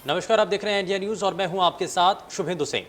नमस्कार, आप देख रहे हैं इंडिया न्यूज और मैं हूं आपके साथ शुभेंदु सिंह।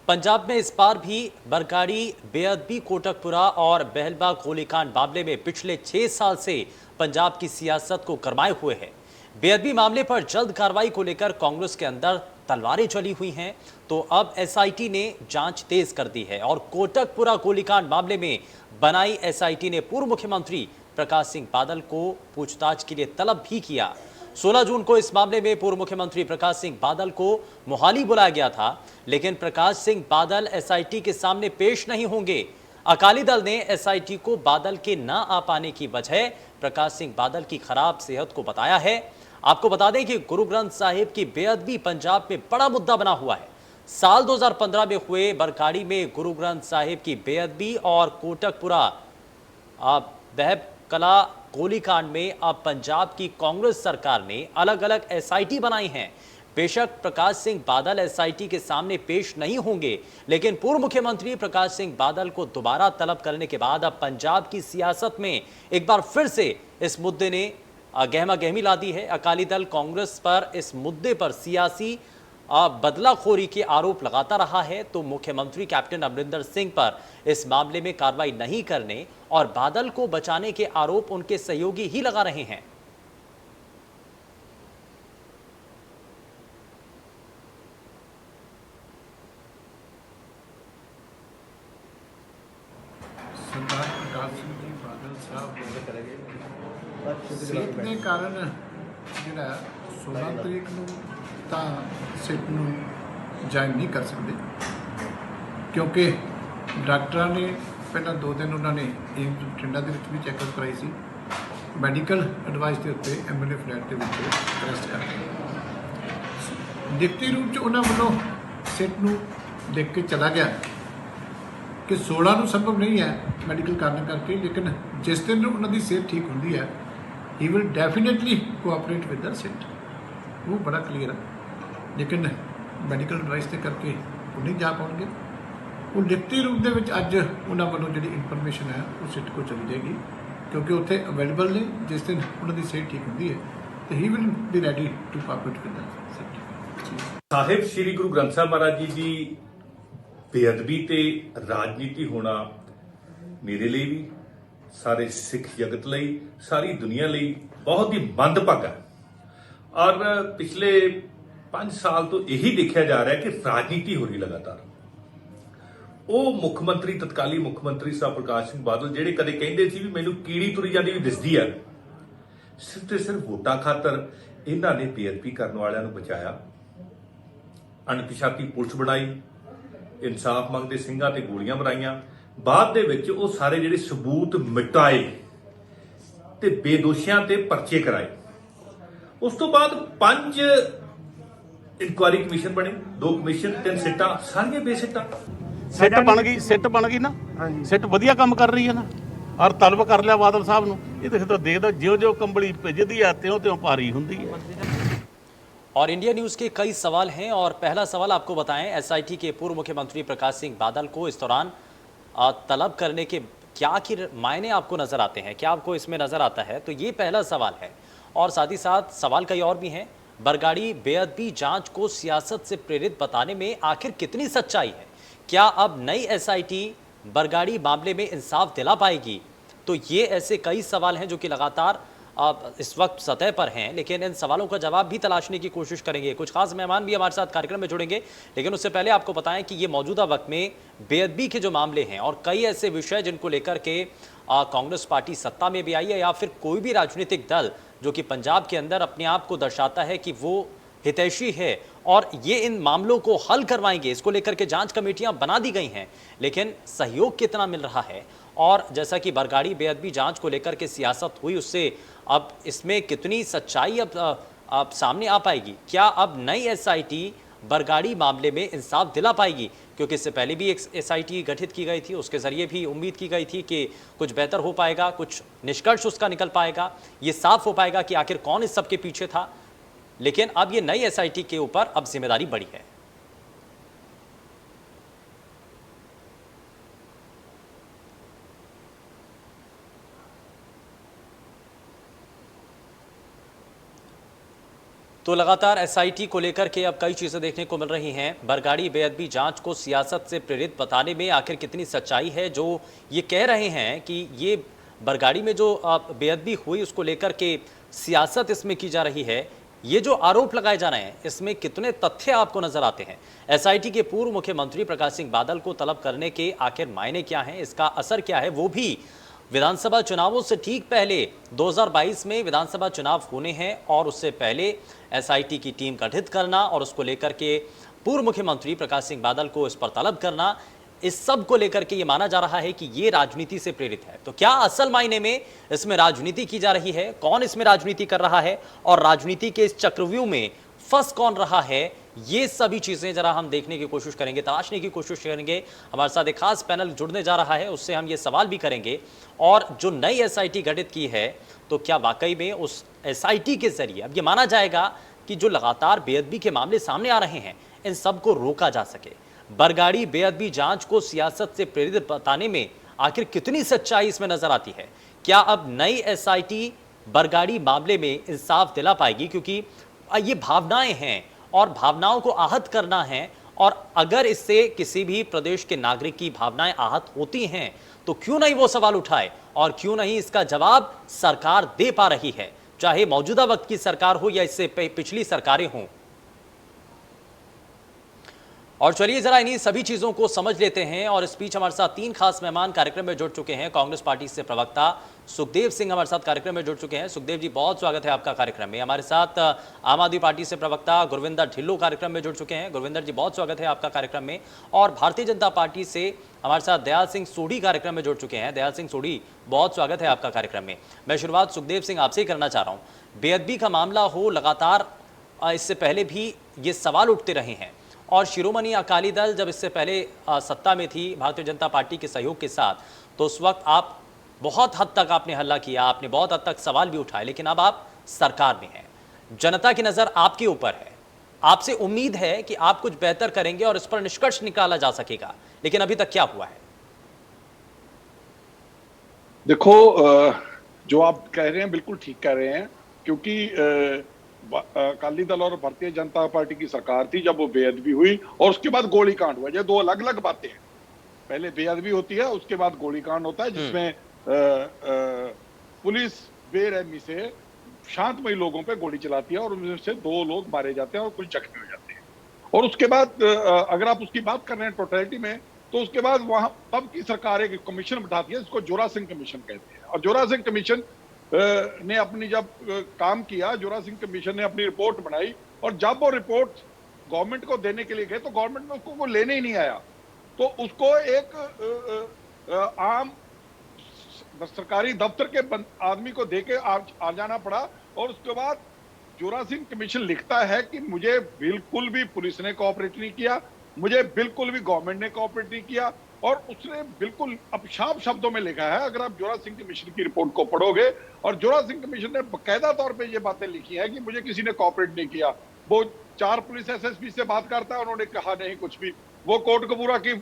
पंजाब में इस बार भी बरगाड़ी, बेअदबी, कोटकपुरा और बहलबाग गोलीकांड मामले में पिछले 6 साल से पंजाब की सियासत को गरमाए हुए है। बेअदबी मामले पर जल्द कार्रवाई को लेकर कांग्रेस के अंदर तलवारें चली हुई हैं, तो अब एसआईटी ने जांच तेज कर दी है और कोटकपुरा गोलीकांड मामले में बनाई एसआईटी ने पूर्व मुख्यमंत्री प्रकाश सिंह बादल को पूछताछ के लिए तलब भी किया। 16 जून को इस मामले में पूर्व मुख्यमंत्री प्रकाश सिंह बादल को मोहाली बुलाया गया था, लेकिन प्रकाश सिंह बादल एसआईटी के सामने पेश नहीं होंगे। अकाली दल ने एसआईटी को बादल के न आ पाने की वजह प्रकाश सिंह बादल की खराब सेहत को बताया है। आपको बता दें कि गुरु ग्रंथ साहिब की बेअदबी पंजाब में बड़ा मुद्दा बना हुआ है। साल 2015 में हुए बरगाड़ी में गुरु ग्रंथ साहिब की बेअदबी और कोटकपुरा बहब कला गोलीकांड में अब पंजाब की कांग्रेस सरकार ने अलग अलग एसआईटी बनाई हैं। बेशक प्रकाश सिंह बादल एसआईटी के सामने पेश नहीं होंगे, लेकिन पूर्व मुख्यमंत्री प्रकाश सिंह बादल को दोबारा तलब करने के बाद अब पंजाब की सियासत में एक बार फिर से इस मुद्दे ने गहमा गहमी ला दी है। अकाली दल कांग्रेस पर इस मुद्दे पर सियासी बदलाखोरी के आरोप लगाता रहा है, तो मुख्यमंत्री कैप्टन अमरिंदर सिंह पर इस मामले में कार्रवाई नहीं करने और बादल को बचाने के आरोप उनके सहयोगी ही लगा रहे हैं। सरदार प्रकाश सिंह जी बादल साहब ਸਿਹਤ ਦੇ ਕਾਰਨ ਜਿਹੜਾ 16 ਤਰੀਕ ਨੂੰ ਤਾਂ ਸਿੱਟ ਨੂੰ ਜੁਆਇਨ ਨਹੀਂ ਕਰ ਸਕਦੇ, ਕਿਉਂਕਿ ਡਾਕਟਰਾਂ ਨੇ ਪਹਿਲਾਂ 2 ਦਿਨ ਉਹਨਾਂ ਨੇ ਏਮਜ਼ ਬਠਿੰਡਾ ਦੇ ਵਿੱਚ ਵੀ ਚੈੱਕਅਪ ਕਰਾਈ ਸੀ। ਮੈਡੀਕਲ ਐਡਵਾਈਸ ਦੇ ਉੱਤੇ ਐਮਐਲਏ ਫਲੈਟ ਦੇ ਵਿੱਚ ਅਰੈਸਟ ਕਰ ਲਿਆ। ਲਿਖਤੀ ਰੂਪ 'ਚ ਉਹਨਾਂ ਵੱਲੋਂ ਸਿੱਟ ਨੂੰ ਲਿਖ ਕੇ ਚਲਾ ਗਿਆ कि 16 ਨੂੰ ਸੰਭਵ ਨਹੀਂ ਹੈ ਮੈਡੀਕਲ ਕਾਰਨ ਕਰਕੇ, ਲੇਕਿਨ ਜਿਸ ਦਿਨ ਉਹਨਾਂ ਦੀ ਸਿਹਤ ਠੀਕ ਹੁੰਦੀ ਹੈ he will definitely cooperate with the SIT. ਉਹ ਬੜਾ ਕਲੀਅਰ ਹੈ, ਲੇਕਿਨ ਮੈਡੀਕਲ ਐਡਵਾਈਸ ਦੇ ਕਰਕੇ ਉਹ ਨਹੀਂ ਜਾ ਪਾਉਣਗੇ। ਉਹ ਲਿਖਤੀ ਰੂਪ ਦੇ ਵਿੱਚ ਅੱਜ ਉਹਨਾਂ ਵੱਲੋਂ ਜਿਹੜੀ ਇਨਫੋਰਮੇਸ਼ਨ ਹੈ ਉਹ ਸਿਟ ਕੋਲ ਚਲੀ ਜਾਏਗੀ, ਕਿਉਂਕਿ ਉੱਥੇ ਅਵੇਲੇਬਲ ਨੇ। ਜਿਸ ਦਿਨ ਉਹਨਾਂ ਦੀ ਸਿਹਤ ਠੀਕ ਹੁੰਦੀ ਹੈ ਤੇ he will be ready to cooperate with the SIT. Sahib Sri Guru Granth Sahib Maharaj ji ਦੀ बेअदबी ते राजनीति होना मेरे लिए भी, सारे सिख जगत ਲਈ, सारी दुनिया ਲਈ बहुत ही मंदभागा है। और पिछले 5 साल तो यही देखा जा रहा है कि राजनीति हो रही लगातार। ਉਹ ਮੁੱਖ ਮੰਤਰੀ, ਤਤਕਾਲੀ ਮੁੱਖ ਮੰਤਰੀ ਸਾਹਿਬ ਪ੍ਰਕਾਸ਼ ਸਿੰਘ ਬਾਦਲ, ਜਿਹੜੇ ਕਦੇ ਕਹਿੰਦੇ ਸੀ ਵੀ ਮੈਨੂੰ ਕੀੜੀ ਤੁਰੀ ਜਾਂਦੀ ਵੀ ਦਿਸਦੀ ਆ, ਸਿਰਫ ਤੇ ਸਿਰਫ ਵੋਟਾਂ ਖਾਤਰ ਇਹਨਾਂ ਨੇ ਬੇਅਦਬੀ ਕਰਨ ਵਾਲਿਆਂ ਨੂੰ ਬਚਾਇਆ, ਅਣਪਛਾਤੀ ਪੁਲਿਸ ਬਣਾਈ, इंसाफ मंगते ਸਿੰਘਾਂ ਤੇ ਗੋਲੀਆਂ ਮਰਾਈਆਂ। ਬਾਅਦ ਦੇ ਵਿੱਚ ਉਹ ਸਾਰੇ ਜਿਹੜੇ ਸਬੂਤ ਮਿਟਾਏ ਤੇ ਬੇਦੋਸ਼ੀਆਂ ਤੇ ਪਰਚੇ ਕਰਾਏ। ਉਸ ਤੋਂ ਬਾਅਦ 5 ਇਨਕੁਆਇਰੀ ਕਮਿਸ਼ਨ ਬਣੇ, 2 ਕਮਿਸ਼ਨ, 3 ਸਿੱਟਾਂ, ਸਾਰੀਆਂ ਬੇਸਿੱਟਾਂ। ਸਿੱਟ ਬਣ ਗਈ ਨਾ। ਸਿੱਟ ਵਧੀਆ ਕੰਮ ਕਰ ਰਹੀ ਹੈ ਨਾ, ਔਰ ਤਲਬ ਕਰ ਲਿਆ ਬਾਦਲ ਸਾਹਿਬ ਨੂੰ। ਇਹ ਤਾਂ ਦੇਖਦਾ ਜਿਉਂ ਕੰਬਲੀ ਭਿੱਜਦੀ ਆ ਤਿਉਂ ਭਾਰੀ ਹੁੰਦੀ ਹੈ। और इंडिया न्यूज के कई सवाल हैं और पहला सवाल आपको बताएं, एसआईटी के पूर्व मुख्यमंत्री प्रकाश सिंह बादल को इस दौरान तलब करने के क्या आखिर मायने आपको नजर आते हैं, क्या आपको इसमें नजर आता है? तो ये पहला सवाल है। और साथ ही साथ सवाल कई और भी हैं। बरगाड़ी बेअदबी जांच को सियासत से प्रेरित बताने में आखिर कितनी सच्चाई है? क्या अब नई एसआईटी बरगाड़ी मामले में इंसाफ दिला पाएगी? तो ये ऐसे कई सवाल हैं जो कि लगातार इस वक्त सतह पर हैं, लेकिन इन सवालों का जवाब भी तलाशने की कोशिश करेंगे। कुछ खास मेहमान भी हमारे साथ कार्यक्रम में जुड़ेंगे, लेकिन उससे पहले आपको बताएं कि ये मौजूदा वक्त में बेअदबी के जो मामले हैं और कई ऐसे विषय जिनको लेकर के कांग्रेस पार्टी सत्ता में भी आई है या फिर कोई भी राजनीतिक दल जो कि पंजाब के अंदर अपने आप को दर्शाता है कि वो हितैषी है और ये इन मामलों को हल करवाएंगे, इसको लेकर के जांच कमेटियां बना दी गई हैं, लेकिन सहयोग कितना मिल रहा है? और जैसा कि बरगाड़ी बेअदबी जांच को लेकर के सियासत हुई, उससे अब इसमें कितनी सच्चाई अब सामने आ पाएगी? क्या अब नई एसआईटी बरगाड़ी मामले में इंसाफ दिला पाएगी? क्योंकि इससे पहले भी एक एसआईटी गठित की गई थी, उसके जरिए भी उम्मीद की गई थी कि कुछ बेहतर हो पाएगा, कुछ निष्कर्ष उसका निकल पाएगा, ये साफ हो पाएगा कि आखिर कौन इस सब के पीछे था। लेकिन अब ये नई एसआईटी के ऊपर अब जिम्मेदारी बढ़ी है। तो तो लगातार एसआईटी को लेकर के अब कई चीजें देखने को मिल रही हैं। बरगाड़ी बेअदबी जांच को सियासत से प्रेरित बताने में आखिर कितनी सच्चाई है? जो ये कह रहे हैं कि ये बरगाड़ी में जो बेअदबी हुई उसको लेकर के सियासत इसमें की जा रही है, ये जो आरोप लगाए जा रहे हैं इसमें कितने तथ्य आपको नजर आते हैं? एसआईटी के पूर्व मुख्यमंत्री प्रकाश सिंह बादल को तलब करने के आखिर मायने क्या हैं, इसका असर क्या है, वो भी विधानसभा चुनावों से ठीक पहले 2022 में विधानसभा चुनाव होने हैं और उससे पहले एसआईटी की टीम गठित करना और उसको लेकर के पूर्व मुख्यमंत्री प्रकाश सिंह बादल को इस पर तलब करना, इस सब को लेकर के ये माना जा रहा है कि ये राजनीति से प्रेरित है। तो क्या असल मायने में इसमें राजनीति की जा रही है? कौन इसमें राजनीति कर रहा है और राजनीति के इस चक्रव्यूह में फंस कौन रहा है? ये सभी चीजें जरा हम देखने की कोशिश करेंगे, तलाशने की कोशिश करेंगे। हमारे साथ एक खास पैनल जुड़ने जा रहा है, उससे हम ये सवाल भी करेंगे। और जो नई एसआईटी गठित की है, तो क्या वाकई में उस एसआईटी के जरिए अब ये माना जाएगा कि जो लगातार बेअदबी के मामले सामने आ रहे हैं इन सबको रोका जा सके? बरगाड़ी बेअदबी जांच को सियासत से प्रेरित बताने में आखिर कितनी सच्चाई इसमें नजर आती है? क्या अब नई एसआईटी बरगाड़ी मामले में इंसाफ दिला पाएगी? क्योंकि ये भावनाएं हैं और भावनाओं को आहत करना है, और अगर इससे किसी भी प्रदेश के नागरिक की भावनाएं आहत होती हैं तो क्यों नहीं वो सवाल उठाए, और क्यों नहीं इसका जवाब सरकार दे पा रही है, चाहे मौजूदा वक्त की सरकार हो या इससे पिछली सरकारें हों। और चलिए जरा इन्हीं सभी चीजों को समझ लेते हैं। और इस बीच हमारे साथ 3 खास मेहमान कार्यक्रम में जुड़ चुके हैं। कांग्रेस पार्टी से प्रवक्ता सुखदेव सिंह हमारे साथ कार्यक्रम में जुड़ चुके हैं। सुखदेव जी, बहुत स्वागत है आपका कार्यक्रम में। हमारे साथ आम आदमी पार्टी से प्रवक्ता गुरविंदर ढिल्लों कार्यक्रम में जुड़ चुके हैं। गुरविंदर जी, बहुत स्वागत है आपका कार्यक्रम में। और भारतीय जनता पार्टी से हमारे साथ दयाल सिंह सोढ़ी कार्यक्रम में जुड़ चुके हैं। दयाल सिंह सोढ़ी, बहुत स्वागत है आपका कार्यक्रम में। मैं शुरुआत सुखदेव सिंह आपसे ही करना चाह रहा हूँ। बेअदबी का मामला हो, लगातार इससे पहले भी ये सवाल उठते रहे हैं, और शिरोमणि अकाली दल जब इससे पहले सत्ता में थी भारतीय जनता पार्टी के सहयोग के साथ, तो उस वक्त आप बहुत हद तक आपने हल्ला किया, आपने बहुत हद तक सवाल भी उठाए। लेकिन अब आप सरकार में हैं, जनता की नजर आपके ऊपर है, आपसे उम्मीद है कि आप कुछ बेहतर करेंगे और इस पर निष्कर्ष निकाला जा सकेगा। लेकिन अभी तक क्या हुआ है? देखो, जो आप कह रहे हैं बिल्कुल ठीक कह रहे हैं, क्योंकि अकाली दल और भारतीय जनता पार्टी की सरकार थी जब वो बेअदबी हुई, और उसके बाद गोली कांड हुआ। ये 2 अलग अलग बातें हैं। पहले बेअदबी होती है, उसके बाद गोली कांड होता है, जिसमें पुलिस बेरहमी से शांतमयी लोगों पे गोली चलाती है और उनमें से 2 लोग मारे जाते हैं और कुछ जख्मी हो जाते हैं। और उसके बाद अगर आप उसकी बात कर रहे हैं टोटलिटी में, तो उसके बाद वहां तब की सरकार एक कमीशन बिठाती है, जिसको जोरा सिंह कमीशन कहते हैं। और जोरा सिंह कमीशन ने अपनी जब काम किया, जोरा सिंह कमीशन ने अपनी रिपोर्ट बनाई, और जब वो रिपोर्ट गवर्नमेंट को देने के लिए गए तो गवर्नमेंट में उसको लेने ही नहीं आया। तो उसको एक आम सरकारी दफ्तर के आदमी को देके आ जाना पड़ा। और उसके बाद जोरा सिंह कमीशन लिखता है कि मुझे बिल्कुल भी पुलिस ने कोऑपरेट नहीं किया, मुझे बिल्कुल भी गवर्नमेंट ने कोऑपरेट नहीं किया। और उसने बिल्कुल अपशाप शब्दों में लिखा है, अगर आप जोरा सिंह कमीशन की रिपोर्ट को पढ़ोगे। और जोरा सिंह कमीशन ने बाकायदा तौर पे ये बातें लिखी है कि मुझे किसी ने कोऑपरेट नहीं किया। वो 4 पुलिस एसएसपी से बात करता है, उन्होंने कहा नहीं कुछ भी। वो कोटकपूरा की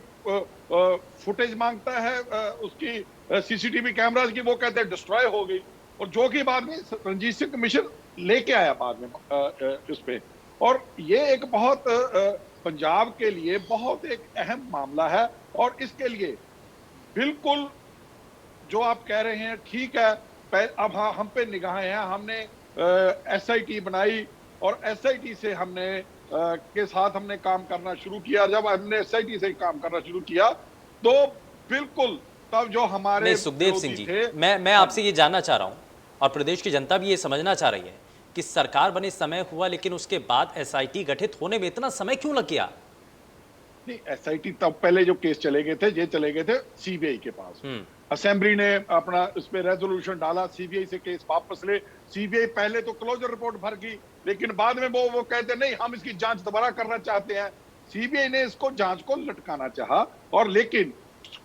फुटेज मांगता है, उसकी सीसीटीवी कैमराज की, वो कहते हैं डिस्ट्रॉय हो गई। और जो कि बाद में रणजीत सिंह कमीशन लेके आया बाद में इस पे। और ये एक बहुत पंजाब के लिए बहुत एक अहम मामला है। और इसके लिए बिल्कुल जो आप कह रहे हैं ठीक है। अब हम पे निगाहें हैं, हमने एसआईटी बनाई और एसआईटी से हमने के साथ हमने काम करना शुरू किया। जब हमने एसआईटी से काम करना शुरू किया तो बिल्कुल तब जो हमारे सुखदेव सिंह जी, मैं आपसे ये जानना चाह रहा हूं, और प्रदेश की जनता भी ये समझना चाह रही है कि सरकार बने समय हुआ, लेकिन उसके बाद एसआईटी गठित होने में इतना समय क्यों लग गया? नहीं, एसआईटी तब पहले जो केस चले गए थे, ये चले गए थे सीबीआई के पास। असेंबली ने अपना इस पे रेजोल्यूशन डाला, सीबीआई से केस वापस ले। सीबीआई पहले तो क्लोजर रिपोर्ट भर गई, लेकिन बाद में वो कहते नहीं, हम इसकी जांच दोबारा करना चाहते हैं। सीबीआई ने इसको जांच को लटकाना चाहा, और लेकिन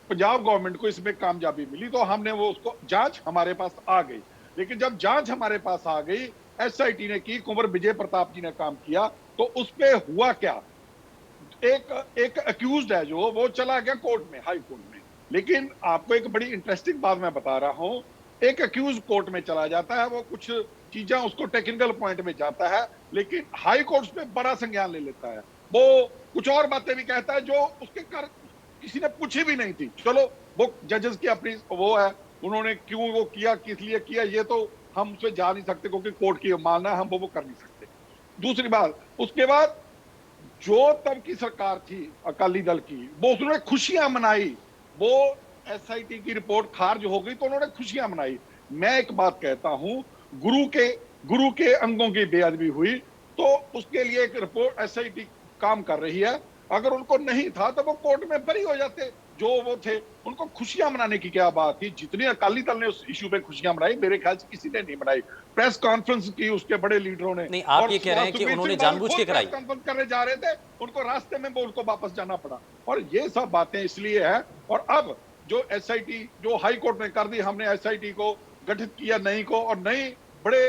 पंजाब गवर्नमेंट को इसमें कामयाबी मिली, तो हमने वो उसको जांच हमारे पास आ गई। लेकिन जब जांच हमारे पास आ गई, एसआईटी ने की, कुंवर विजय प्रताप जी ने काम किया, तो उस पे हुआ क्या? एक अक्यूज्ड है जो वो चला गया कोर्ट में, हाई कोर्ट में। लेकिन आपको एक बड़ी इंटरेस्टिंग बात मैं बता रहा हूं, एक अक्यूज कोर्ट में चला जाता है, वो कुछ चीजें उसको टेक्निकल पॉइंट में जाता है, लेकिन हाई कोर्ट उस पे बड़ा संज्ञान ले लेता है। वो कुछ और बातें भी कहता है जो उसके कर किसी ने पूछी भी नहीं थी। चलो वो जजेस की अपनी वो है, उन्होंने क्यों वो किया, किस लिए किया, ये तो हम उसमें जा नहीं सकते क्योंकि कोर्ट की मानना है, हम वो कर नहीं सकते। दूसरी बात, उसके बाद जो तब की सरकार थी अकाली दल की, वो उन्होंने खुशियां मनाई। वो एसआईटी की रिपोर्ट खारिज हो गई तो उन्होंने खुशियां मनाई। मैं एक बात कहता हूं, गुरु के अंगों की बेअदबी हुई तो उसके लिए एक रिपोर्ट एसआईटी काम कर रही है। अगर उनको नहीं था तो वो कोर्ट में बरी हो जाते जो वो थे। उनको खुशियां मनाने की क्या बात थी? जितनी अकाली दल ने उस इशू पे खुशियां मनाई, मेरे ख्याल से किसी ने नहीं मनाई। प्रेस कॉन्फ्रेंस की उसके बड़े लीडरों ने। नहीं, आप और ये कह रहे हैं कि सुखबीर उन्होंने सिंह बादल जानबूझ खुद के कराई। प्रेस कॉन्फ्रेंस करने जा रहे थे, उनको रास्ते में वो उनको वापस जाना पड़ा। और ये सब बातें इसलिए है। और अब जो एसआईटी जो हाई कोर्ट ने कर दी, हमने एसआईटी को गठित किया नई को, और नई बड़े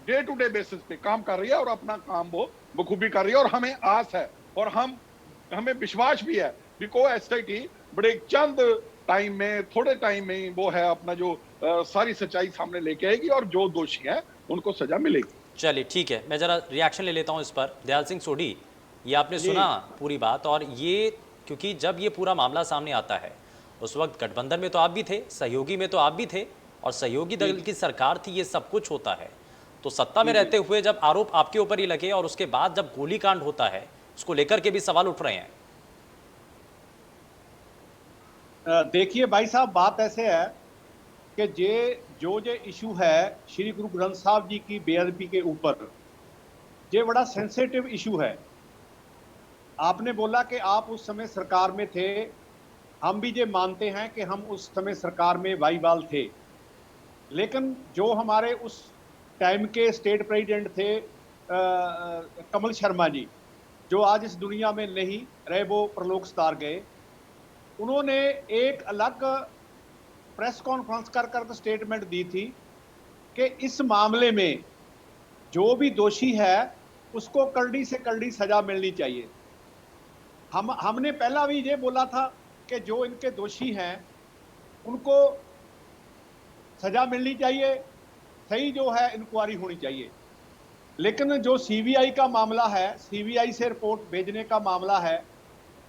डे टू डे बेसिस पे काम कर रही है और अपना काम वो बखूबी कर रही है। और हमें आस है और हमें विश्वास भी है कि को एसआईटी बड़े चंद टाइम में, थोड़े टाइम में वो है अपना जो सारी सच्चाई सामने लेके आएगी और जो दोषी हैं उनको सजा मिलेगी। चलिए ठीक है, मैं जरा रिएक्शन ले लेता हूं इस पर। दयाल सिंह सोढ़ी, ये आपने सुना पूरी बात, और ये क्योंकि जब ये पूरा मामला सामने आता है उस वक्त गठबंधन में तो आप भी थे, सहयोगी में तो आप भी थे, और सहयोगी दल की सरकार थी, ये सब कुछ होता है। तो सत्ता में रहते हुए जब आरोप आपके ऊपर ही लगे और उसके बाद जब गोलीकांड होता है, उसको लेकर के भी सवाल उठ रहे हैं। देखिए भाई साहब, बात ऐसे है कि जो इशू है श्री गुरु ग्रंथ साहब जी की बेअदबी के ऊपर, ये बड़ा सेंसिटिव इशू है। आपने बोला कि आप उस समय सरकार में थे, हम भी ये मानते हैं कि हम उस समय सरकार में वाईवाल थे। लेकिन जो हमारे उस टाइम के स्टेट प्रेसिडेंट थे कमल शर्मा जी, जो आज इस दुनिया में नहीं रहे, वो परलोक सिधार गए, उन्होंने एक अलग प्रेस कॉन्फ्रेंस कर स्टेटमेंट दी थी कि इस मामले में जो भी दोषी है उसको कड़ी से कड़ी सजा मिलनी चाहिए। हमने पहला भी ये बोला था कि जो इनके दोषी हैं उनको सजा मिलनी चाहिए, सही जो है इंक्वायरी होनी चाहिए। लेकिन जो सीबीआई का मामला है, सीबीआई से रिपोर्ट भेजने का मामला है,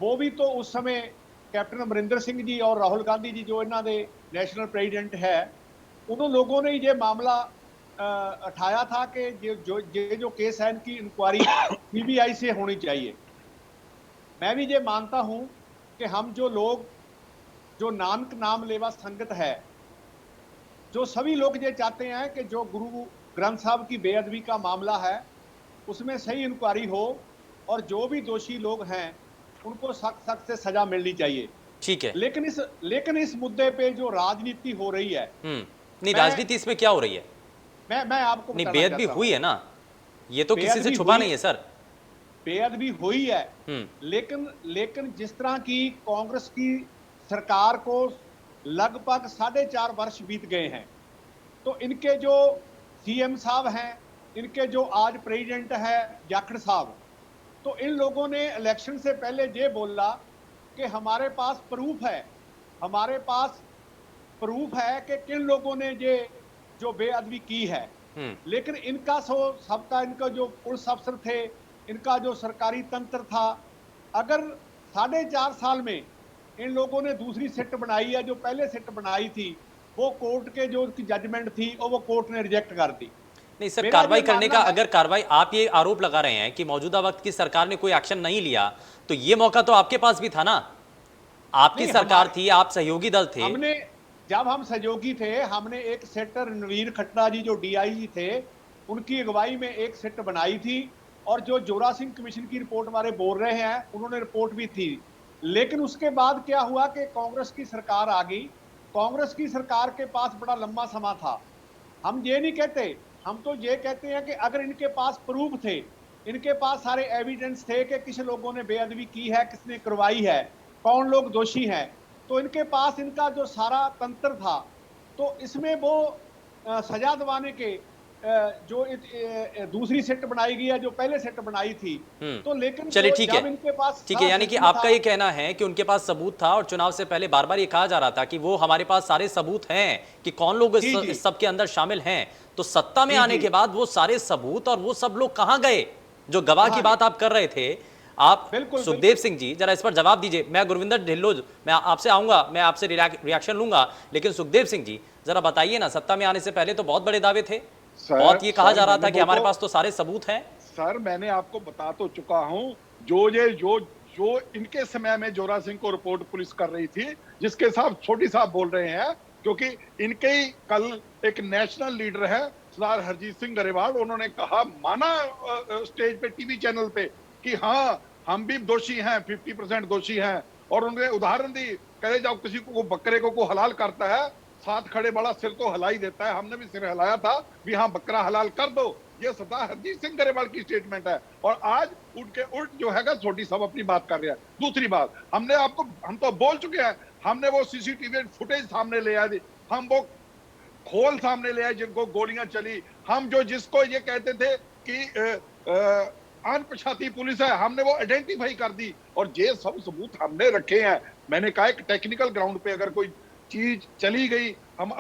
वो भी तो उस समय कैप्टन अमरिंदर सिंह जी और राहुल गांधी जी जो इन्हों के नेशनल प्रेसिडेंट है, उन लोगों ने ये मामला उठाया था कि जो केस है इनकी इंक्वायरी सीबीआई से होनी चाहिए। मैं भी ये मानता हूं कि हम जो लोग, जो नानक नाम लेवा संगत है, जो सभी लोग ये चाहते हैं कि जो गुरु ग्रंथ साहब की बेअदबी का मामला है उसमें सही इंक्वायरी हो और जो भी दोषी लोग हैं उनको सख्त सख्त से सजा मिलनी चाहिए। ठीक है, लेकिन इस मुद्दे पे जो राजनीति हो रही है, नहीं, राजनीति इसमें क्या हो रही है? मैं आपको नहीं, बेअदबी हुई है ना, ये तो किसी से छुपा नहीं है सर। बेअदबी हुई है, लेकिन जिस तरह की कांग्रेस की सरकार को लगभग 4.5 वर्ष बीत गए हैं, तो इनके जो सीएम साहब हैं, इनके जो आज प्रेसिडेंट है जाखड़ साहब, तो इन लोगों ने इलेक्शन से पहले ये बोला कि हमारे पास प्रूफ है, हमारे पास प्रूफ है कि किन लोगों ने ये जो बेअदबी की है। लेकिन इनका सबका इनका जो पुलिस अफसर थे, इनका जो सरकारी तंत्र था, अगर 4.5 साल में इन लोगों ने दूसरी सिट बनाई है, जो पहले सिट बनाई थी वो कोर्ट के जो उसकी जजमेंट थी वो कोर्ट ने रिजेक्ट कर दी। नहीं सर, कार्रवाई करने का अगर कार्रवाई, आप ये आरोप लगा रहे हैं कि मौजूदा वक्त की सरकार ने कोई एक्शन नहीं लिया, तो ये मौका तो आपके पास भी था ना, आपकी सरकार थी, आप सहयोगी दल थे। जब हम सहयोगी थे, हमने एक सेट रणवीर खट्टा जी जो डीआईजी थे, उनकी अगुवाई में एक सेट बनाई थी, और जो जोरा सिंह कमीशन की रिपोर्ट वाले बोल रहे हैं उन्होंने रिपोर्ट भी थी। लेकिन उसके बाद क्या हुआ कि कांग्रेस की सरकार आ गई। कांग्रेस की सरकार के पास बड़ा लंबा समय था। हम ये नहीं कहते, हम तो ये कहते हैं कि अगर इनके पास प्रूफ थे, इनके पास सारे एविडेंस थे कि किस लोगों ने बेअदबी की है, किसने करवाई है, कौन लोग दोषी हैं, तो इनके पास इनका जो सारा तंत्र था, तो इसमें वो सजा दिलाने के जो दूसरी सिट बनाई गई है जो पहले सिट बनाई थी, तो लेकिन चलिए ठीक जब है, इनके पास ठीक है, यानी कि सबूत आपका था- ये कहना है कि उनके पास सबूत था और चुनाव से पहले बार बार ये कहा जा रहा था कि वो हमारे पास सारे सबूत हैं कि कौन लोग जी, जी। इस सब के अंदर शामिल हैं। तो सत्ता में जी, आने जी। के बाद वो सारे सबूत और वो सब लोग कहां गए जो गवाह की कहाँ बात आप कर रहे थे? आप बिल्कुल, सुखदेव बिल्कुल। सिंह जी जरा इस पर जवाब दीजिए। मैं गुरविंदर ढिल्लों, मैं आपसे आऊंगा, मैं आपसे रिएक्शन लूंगा, लेकिन सुखदेव सिंह जी जरा बताइए ना, सत्ता में आने से पहले तो बहुत बड़े दावे थे, बहुत ये कहा जा रहा था कि हमारे पास तो सारे सबूत हैं। सर मैंने आपको बता तो चुका हूं, जो इनके समय में जोरा सिंह को रिपोर्ट पुलिस कर रही थी, जिसके साथ छोटी साहब बोल रहे हैं, क्योंकि इनके ही कल एक नेशनल लीडर है सरदार हरजीत सिंह गरेवाल, उन्होंने कहा, माना स्टेज पे टीवी चैनल पे कि हाँ हम भी दोषी हैं, 50% दोषी हैं, और उन्होंने उदाहरण दी, कहे जाओ किसी को बकरे को हलाल करता है, साथ खड़े बड़ा सिर तो हिला ही देता है, हमने भी सिर हिलाया था भी हाँ बकरा हलाल कर दो। ये सरदार हरजीत सिंह गरेवाल की स्टेटमेंट है, और आज उनके उल्ट जो है छोटी साहब अपनी बात कर रहे हैं। दूसरी बात, हम तो बोल चुके हैं, हमने वो सीसीटीवी फुटेज सामने ले आए, हम वो खोल सामने ले आए जिनको गोलियां चली, हम जिसको ये कहते थे कि अनपछाती पुलिस है, हमने वो आइडेंटिफाई कर दी, और ये सब सबूत हमने रखे हैं। मैंने कहा एक टेक्निकल ग्राउंड पे अगर कोई चीज चली गई हम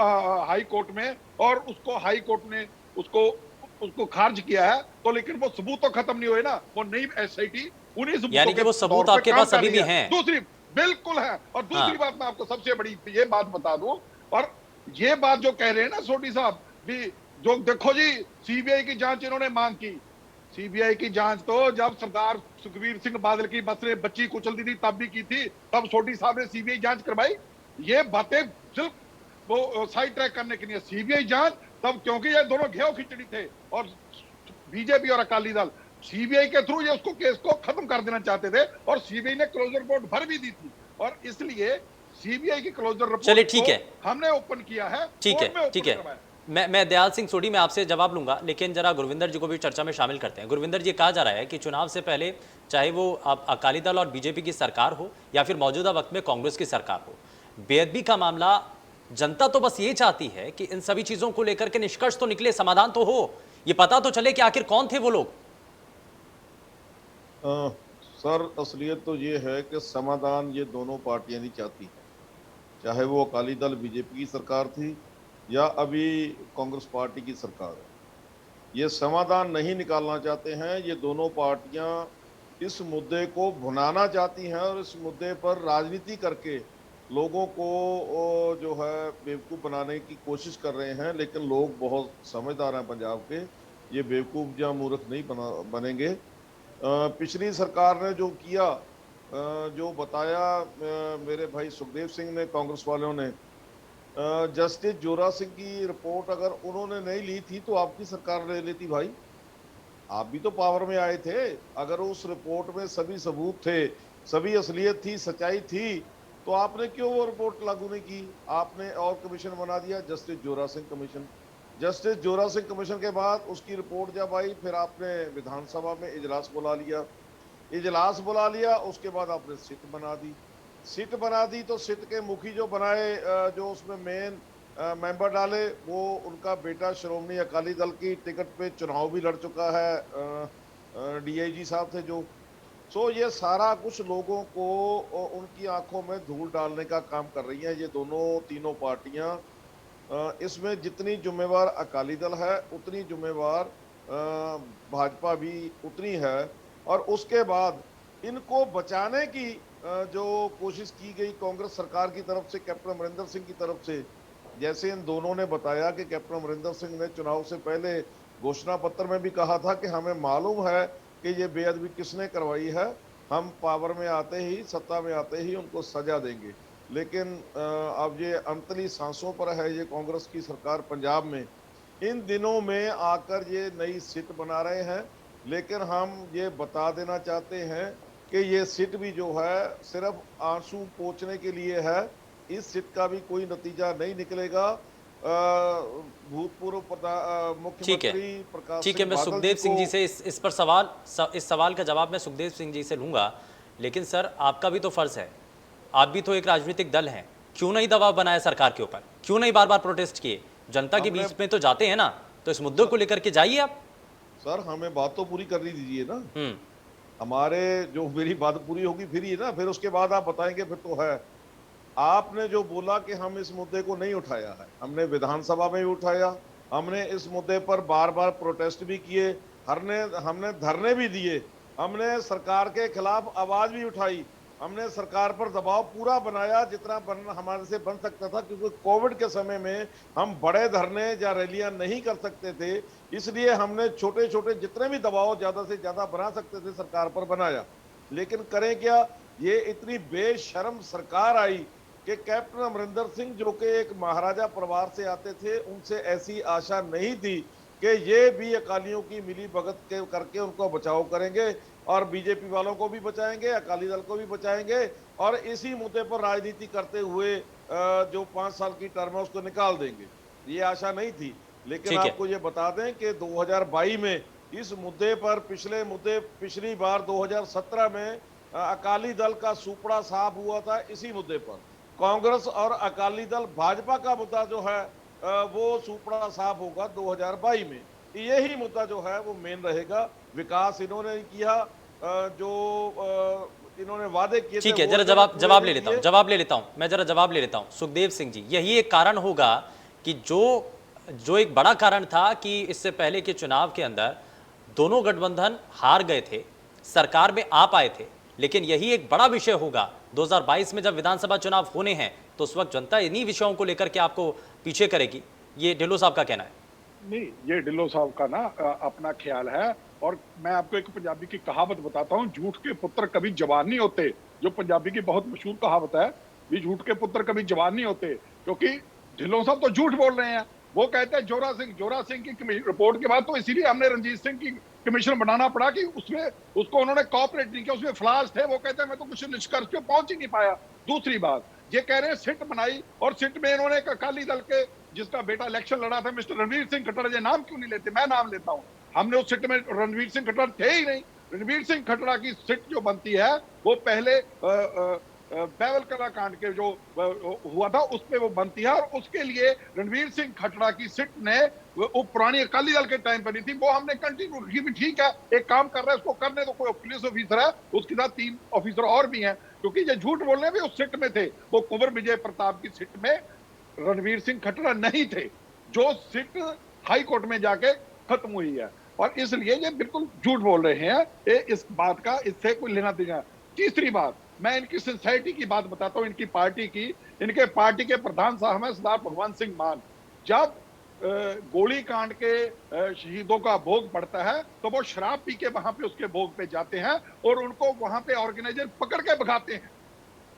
हाई कोर्ट में, और उसको हाई कोर्ट ने उसको खारिज किया है, तो लेकिन वो सबूत तो खत्म नहीं हुए ना, वो नई एसआईटी उन्हीं सबूतों यानी कि वो सबूत आपके पास अभी भी हैं। दूसरी बिल्कुल है, और दूसरी हाँ। बात मैं आपको सबसे बड़ी ये बात बता दूं, और ये बात जो कह रहे हैं ना सोटी साहब भी, जो देखो जी सीबीआई की जांच इन्होंने मांग की, सीबीआई की जांच तो जब सरदार सुखबीर सिंह बादल की बस ने बच्ची कुचल दी थी तब भी की थी, तब सोटी साहब ने सीबीआई जांच करवाई। ये बातें सिर्फ वो साइड ट्रैक करने के लिए सीबीआई जांच, तब क्योंकि ये दोनों घेव खिचड़ी थे, और बीजेपी और अकाली दल सीबीआई के थ्रू ये उसको केस को खत्म कर देना चाहते थे, और सीबीआई ने क्लोजर रिपोर्ट भर भी दी थी, और इसलिए सीबीआई की क्लोजर रिपोर्ट चलिए ठीक है, हमने ओपन किया है, ठीक है, कोर्ट में ठीक ओपन है। करवाया। मैं दयाल सिंह सोढ़ी में आपसे जवाब लूंगा, लेकिन जरा गुरविंदर जी को भी चर्चा में शामिल करते हैं। गुरविंदर जी, कहा जा रहा है कि चुनाव से पहले चाहे वो अकाली दल और बीजेपी की सरकार हो या फिर मौजूदा वक्त में कांग्रेस की सरकार हो, बेअदबी का मामला, जनता तो बस ये चाहती है कि इन सभी चीजों को लेकर के निष्कर्ष तो निकले, समाधान तो हो, ये पता तो चले कि आखिर कौन थे वो लोग। सर असलियत तो ये है कि समाधान ये दोनों पार्टियां नहीं चाहती हैं, चाहे वो अकाली दल बीजेपी की सरकार थी या अभी कांग्रेस पार्टी की सरकार है, ये समाधान नहीं निकालना चाहते हैं। ये दोनों पार्टियां इस मुद्दे को भुनाना चाहती हैं और इस मुद्दे पर राजनीति करके लोगों को जो है बेवकूफ़ बनाने की कोशिश कर रहे हैं, लेकिन लोग बहुत समझदार हैं पंजाब के, ये बेवकूफ़ या मूर्ख नहीं बनेंगे। पिछली सरकार ने जो किया, जो बताया मेरे भाई सुखदेव सिंह ने, कांग्रेस वालों ने, जस्टिस जोरा सिंह की रिपोर्ट अगर उन्होंने नहीं ली थी तो आपकी सरकार ले लेती भाई, आप भी तो पावर में आए थे। अगर उस रिपोर्ट में सभी सबूत थे, सभी असलियत थी, सच्चाई थी, तो आपने क्यों वो रिपोर्ट लागू नहीं की? आपने और कमीशन बना दिया, जस्टिस जोरा सिंह कमीशन। जस्टिस जोरा सिंह कमीशन के बाद उसकी रिपोर्ट जब आई, फिर आपने विधानसभा में इजलास बुला लिया, उसके बाद आपने सिट बना दी, तो सिट के मुखी जो बनाए, जो उसमें मेन मेंबर डाले, वो उनका बेटा श्रोमणी अकाली दल की टिकट पे चुनाव भी लड़ चुका है, डीआईजी साहब थे जो। सो ये सारा कुछ लोगों को उनकी आंखों में धूल डालने का काम कर रही हैं ये तीनों पार्टियां। इसमें जितनी जिम्मेवार अकाली दल है उतनी जिम्मेवार भाजपा भी उतनी है, और उसके बाद इनको बचाने की जो कोशिश की गई कांग्रेस सरकार की तरफ से, कैप्टन अमरिंदर सिंह की तरफ से, जैसे इन दोनों ने बताया कि कैप्टन अमरिंदर सिंह ने चुनाव से पहले घोषणा पत्र में भी कहा था कि हमें मालूम है कि ये बेअदबी किसने करवाई है, हम पावर में आते ही, सत्ता में आते ही उनको सजा देंगे। लेकिन अब ये अंतली सांसों पर है ये कांग्रेस की सरकार पंजाब में, इन दिनों में आकर ये नई सीट बना रहे हैं, लेकिन हम ये बता देना चाहते हैं कि ये सीट भी जो है सिर्फ आंसू पोंछने के लिए है, इस सीट का भी कोई नतीजा नहीं निकलेगा। भूतपूर्व मुख्यमंत्री प्रकाश ठीक है, मैं सुखदेव सिंह जी से इस सवाल का जवाब मैं सुखदेव सिंह जी से लूंगा, लेकिन सर आपका भी तो फर्ज है, आप भी तो एक राजनीतिक दल हैं, क्यों नहीं दबाव बनाया सरकार के ऊपर, क्यों नहीं बार बार प्रोटेस्ट किए, जनता के बीच में तो जाते हैं ना, तो इस मुद्दे को लेकर के जाइए आप। सर हमें बात तो पूरी करनी दीजिए ना। हम्म। हमारे जो मेरी बात पूरी होगी फिर ही ना, फिर उसके बाद आप बताएंगे फिर तो है। आपने जो बोला कि हम इस मुद्दे को नहीं उठाया है, हमने विधानसभा में भी उठाया, हमने इस मुद्दे पर बार बार प्रोटेस्ट भी किए, हमने धरने भी दिए, हमने सरकार के खिलाफ आवाज भी उठाई, हमने सरकार पर दबाव पूरा बनाया जितना हमारे से बन सकता था, क्योंकि कोविड के समय में हम बड़े धरने या रैलियां नहीं कर सकते थे, इसलिए हमने छोटे छोटे जितने भी दबाव ज्यादा से ज्यादा बना सकते थे सरकार पर बनाया। लेकिन करें क्या, ये इतनी बेशर्म सरकार आई कि कैप्टन अमरिंदर सिंह जो कि एक महाराजा परिवार से आते थे, उनसे ऐसी आशा नहीं थी कि ये भी अकालियों की मिली भगत के करके उनको बचाव करेंगे और बीजेपी वालों को भी बचाएंगे, अकाली दल को भी बचाएंगे और इसी मुद्दे पर राजनीति करते हुए जो 5 साल की टर्म है उसको निकाल देंगे। ये आशा नहीं थी। लेकिन आपको ये बता दें कि 2022 में इस मुद्दे पर पिछली बार 2017 में अकाली दल का सुपड़ा साफ हुआ था इसी मुद्दे पर। कांग्रेस और अकाली दल भाजपा का मुद्दा जो है वो सुपड़ा साफ होगा 2022 में। यही मुद्दा जो है वो मेन रहेगा। विकास इन्होंने किया, जो इन्होंने वादे किए। ठीक है, जरा जवाब ले लेता हूं मैं जरा जवाब ले लेता हूं। सुखदेव सिंह जी, यही एक कारण होगा कि जो एक बड़ा कारण था कि इससे पहले के चुनाव के अंदर दोनों गठबंधन हार गए थे, सरकार में आ पाए थे, लेकिन यही एक बड़ा विषय होगा 2022 में जब विधानसभा चुनाव होने हैं, तो उस वक्त जनता इन्हीं विषयों को लेकर के आपको पीछे करेगी। ये ढिल्लों साहब का कहना है। नहीं, ये ढिल्लों साहब का ना अपना ख्याल है। और मैं आपको एक पंजाबी की कहावत बताता हूँ, झूठ के पुत्र कभी जवान नहीं होते। जो पंजाबी की बहुत मशहूर कहावत है, भी झूठ के पुत्र कभी जवान नहीं होते। क्योंकि ढिल्लों साहब तो झूठ बोल रहे हैं। वो कहते हैं जोरा सिंह की रिपोर्ट के बाद तो इसीलिए हमने रणजीत सिंह की कमीशन बनाना पड़ा कि उसमें उसको उन्होंने कॉपरेट नहीं किया, उसमें फ्लॉज थे। वो कहते हैं मैं तो कुछ निष्कर्ष पे पहुंच ही नहीं पाया। दूसरी बात, ये कह रहे हैं सिट बनाई और सिट में इन्होंने अकाली दल के जिसका बेटा इलेक्शन लड़ा था मिस्टर रणवीर सिंह खट्टर, ये नाम क्यों नहीं लेते? मैं नाम लेता हूं। हमने उस सिट में रणवीर सिंह खट्टर थे ही नहीं। रणवीर सिंह खट्टर की सिट जो बनती है वो पहले बैवल कला कांड के जो हुआ था उस पे वो बनती है, और उसके लिए रणवीर सिंह खट्टर की सिट ने वो पुरानी अकाली दल के टाइम पर नहीं थी, वो हमने कंटिन्यू रखी भी। ठीक है, एक काम कर रहा है, उसको करने तो। कोई पुलिस ऑफिसर है, उसके साथ 3 ऑफिसर और भी हैं, क्योंकि ये झूठ बोलने भी उस सिट में थे। वो कुंवर विजय प्रताप की सिट में रणवीर सिंह खट्टर नहीं थे, जो सिट हाई कोर्ट में जाके खत्म हुई है। और इसलिए ये बिल्कुल झूठ बोल रहे हैं। इस बात का इससे कोई लेना देना। तीसरी बात, मैं इनकी सिंसियरिटी की बात बताता हूं, इनकी पार्टी की। इनके पार्टी के प्रधान साहब हैं सरदार भगवंत सिंह मान। जब गोली कांड के शहीदों का भोग पड़ता है तो वो शराब पी के वहां पे उसके भोग पे जाते हैं और उनको वहां पे ऑर्गेनाइजर पकड़ के भगाते हैं,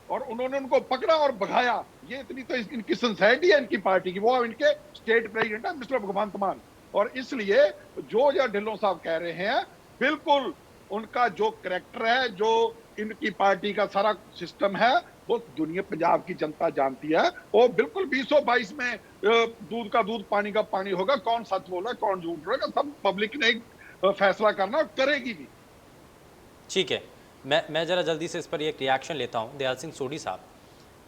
और उन्होंने उनको पकड़ा और भगाया। ये इतनी तो इनकी सिंसियरिटी है इनकी पार्टी की। वो इनके स्टेट प्रेसिडेंट है मिस्टर भगवंत मान। और इसलिए जो या ढिल्लों साहब कह रहे हैं, बिल्कुल उनका जो कैरेक्टर है, जो इनकी पार्टी का सारा सिस्टम है, वो दुनिया पंजाब की जनता जानती है। वो बिल्कुल 2022 में दूध का दूध पानी का पानी होगा। कौन सच बोल रहा है, कौन झूठ बोल रहा है, सब पब्लिक ने फैसला करना, करेगी भी। ठीक है, मैं जरा जल्दी से इस पर एक रिएक्शन लेता हूं। दयाल सिंह सोढ़ी साहब,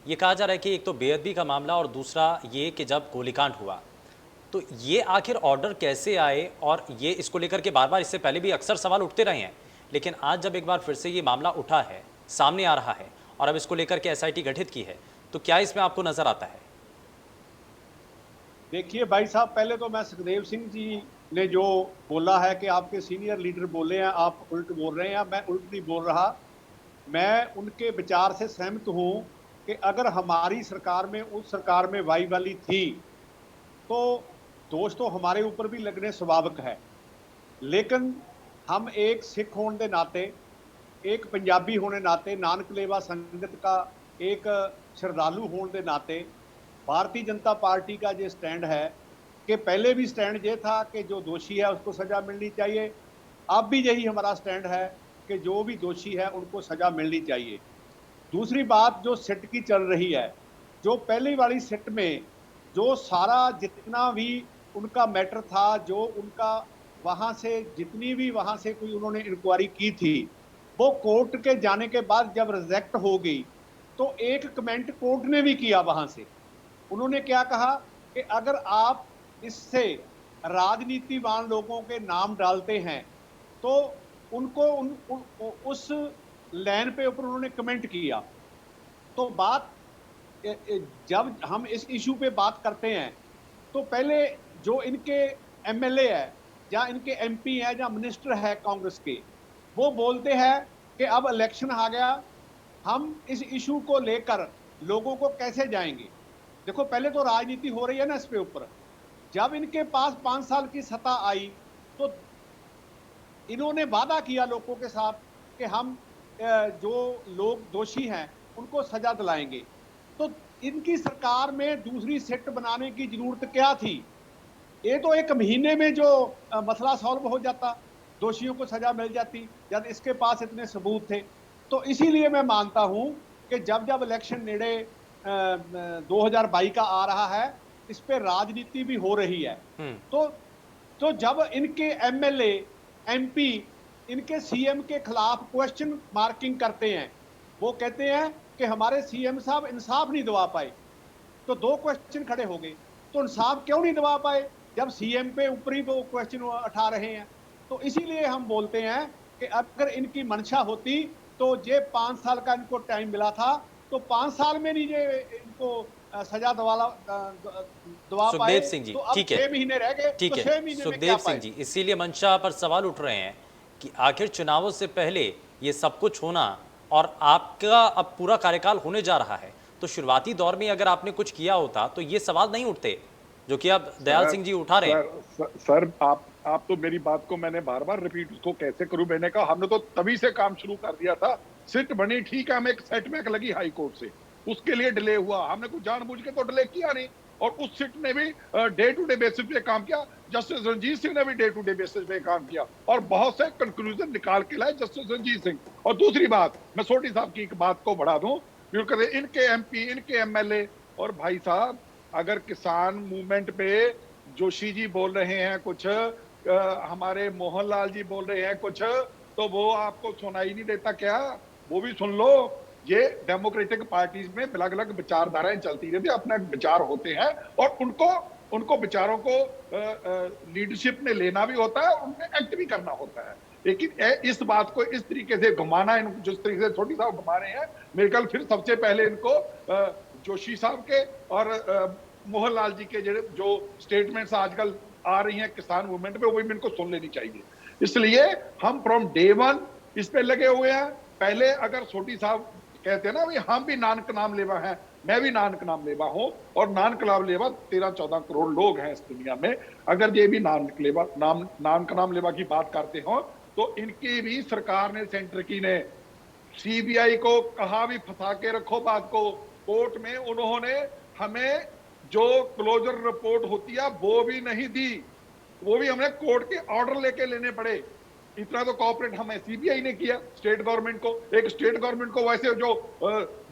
ये कहा जा रहा है कि एक तो बेअदबी का मामला और दूसरा ये कि जब गोलीकांड हुआ तो ये आखिर ऑर्डर कैसे आए, और ये इसको लेकर के बार बार इससे पहले भी अक्सर सवाल उठते रहे हैं, लेकिन आज जब एक बार फिर से ये मामला उठा है, सामने आ रहा है और अब इसको लेकर के एसआईटी गठित की है, तो क्या इसमें आपको नजर आता है? देखिए भाई साहब, पहले तो मैं सुखदेव सिंह जी ने जो बोला है कि आपके सीनियर लीडर बोले हैं, आप उल्ट बोल रहे हैं, मैं उल्ट नहीं बोल रहा। मैं उनके विचार से सहमत हूं कि अगर हमारी सरकार में, उस सरकार में वाई वाली थी, तो दोष तो हमारे ऊपर भी लगने स्वाभाविक है। लेकिन हम एक सिख होने के नाते, एक पंजाबी होने नाते, नानक लेवा संगत का एक श्रद्धालु होने के नाते, भारतीय जनता पार्टी का ये स्टैंड है कि पहले भी स्टैंड ये था कि जो दोषी है उसको सज़ा मिलनी चाहिए। अब भी यही हमारा स्टैंड है कि जो भी दोषी है उनको सज़ा मिलनी चाहिए। दूसरी बात, जो सिट की चल रही है, जो पहली वाली सिट में जो सारा जितना भी उनका मैटर था, जो उनका वहाँ से जितनी भी वहाँ से कोई उन्होंने इंक्वायरी की थी, वो कोर्ट के जाने के बाद जब रिजेक्ट हो गई, तो एक कमेंट कोर्ट ने भी किया। वहाँ से उन्होंने क्या कहा कि अगर आप इससे राजनीतिवान लोगों के नाम डालते हैं, तो उनको उस लाइन पे ऊपर उन्होंने कमेंट किया। तो बात जब हम इस इशू पे बात करते हैं, तो पहले जो इनके एमएलए है या इनके एमपी है या मिनिस्टर है कांग्रेस के, वो बोलते हैं कि अब इलेक्शन आ गया, हम इस इशू को लेकर लोगों को कैसे जाएंगे। देखो, पहले तो राजनीति हो रही है ना इस पे ऊपर। जब इनके पास 5 साल की सत्ता आई, तो इन्होंने वादा किया लोगों के साथ कि हम जो लोग दोषी हैं उनको सजा दिलाएंगे। तो इनकी सरकार में दूसरी सिट बनाने की जरूरत क्या थी? ये तो 1 महीने में जो मसला सॉल्व हो जाता, दोषियों को सजा मिल जाती, जब इसके पास इतने सबूत थे। तो इसीलिए मैं मानता हूं कि जब जब इलेक्शन नेड़े 2022 का आ रहा है, इस पे राजनीति भी हो रही है। तो जब इनके एमएलए एमपी इनके सीएम के खिलाफ क्वेश्चन मार्किंग करते हैं, वो कहते हैं कि हमारे सीएम साहब इंसाफ नहीं दिवा पाए, तो 2 क्वेश्चन खड़े हो गए। तो इंसाफ क्यों नहीं दिवा पाए जब सीएम पे ऊपरी वो क्वेश्चन उठा रहे हैं? तो इसीलिए हम बोलते हैं कि अगर इनकी मंशा होती तो ये 5 साल का इनको टाइम मिला था, तो 5 साल में नहीं ये इनको सजा दवा पाए। सुखदेव सिंह जी, तो अब ठीक है, 6 महीने रह गए, ठीक तो है 6 महीने में सुखदेव क्या सिंह पाए? जी, इसीलिए मंशा पर सवाल उठ रहे हैं कि आखिर चुनावों से पहले ये सब कुछ होना और आपका अब पूरा कार्यकाल होने जा रहा है, तो शुरुआती दौर में अगर आपने कुछ किया होता तो ये सवाल नहीं उठते जो कि अब दयाल सिंह जी उठा रहे हैं। सर आप तो मेरी बात को मैंने बार बार रिपीट उसको कैसे करूं। मैंने कहा हमने तो तभी से काम शुरू कर दिया था, सिट बनी, ठीक है, हमें एक सेटबैक लगी हाई कोर्ट से, उसके लिए डिले हुआ, हमने कुछ जानबूझ के तो डिले किया नहीं। और उस सिट ने भी डे टू डे बेसिस पे काम किया, जस्टिस रंजीत सिंह ने भी डे टू डे बेसिस पे काम किया और बहुत से कंक्लूजन निकाल के लाए जस्टिस रंजीत सिंह। और दूसरी बात, मैं सोटी साहब की एक बात को बढ़ा दूं, इनके एमपी, इनके एमएलए, और भाई साहब अगर किसान मूवमेंट पे जोशी जी बोल रहे हैं कुछ, हमारे मोहनलाल जी बोल रहे हैं कुछ, तो वो आपको सुनाई नहीं देता क्या? वो भी सुन लो। ये डेमोक्रेटिक पार्टीज में अलग अलग विचारधाराएं चलती रहती, अपने विचार होते हैं और उनको विचारों को लीडरशिप में लेना भी होता है, उनमें एक्ट भी करना होता है। लेकिन इस बात को इस तरीके से घुमाना, इनको जिस तरीके से छोटी साहब घुमा रहे हैं, मेरे ख्याल फिर सबसे पहले इनको जोशी साहब के और मोहनलाल जी के जो स्टेटमेंट्स आजकल आ रही हैं किसान मूवमेंट पे, वो भी इनको सुन लेनी चाहिए। इसलिए हम फ्रॉम डे 1 इस पे लगे हुए हैं। पहले अगर छोटी साहब कहते हैं ना भी हम भी नानक नाम लेवा हैं, मैं भी नानक नाम लेवा हूं, और नानक नाम लेवा 13-14 करोड़ लोग हैं इस दुनिया में। अगर ये भी नानक नाम लेवा की बात करते हो, तो इनकी भी सरकार ने, सेंटर की ने सीबीआई को कहा भी फंसा के रखो बात को। कोर्ट में उन्होंने हमें जो क्लोजर रिपोर्ट होती है वो भी नहीं दी, वो भी हमें कोर्ट के ऑर्डर लेके लेने पड़े। इतना तो कॉपरेट हमें सीबीआई ने किया स्टेट गवर्नमेंट को। एक स्टेट गवर्नमेंट को वैसे जो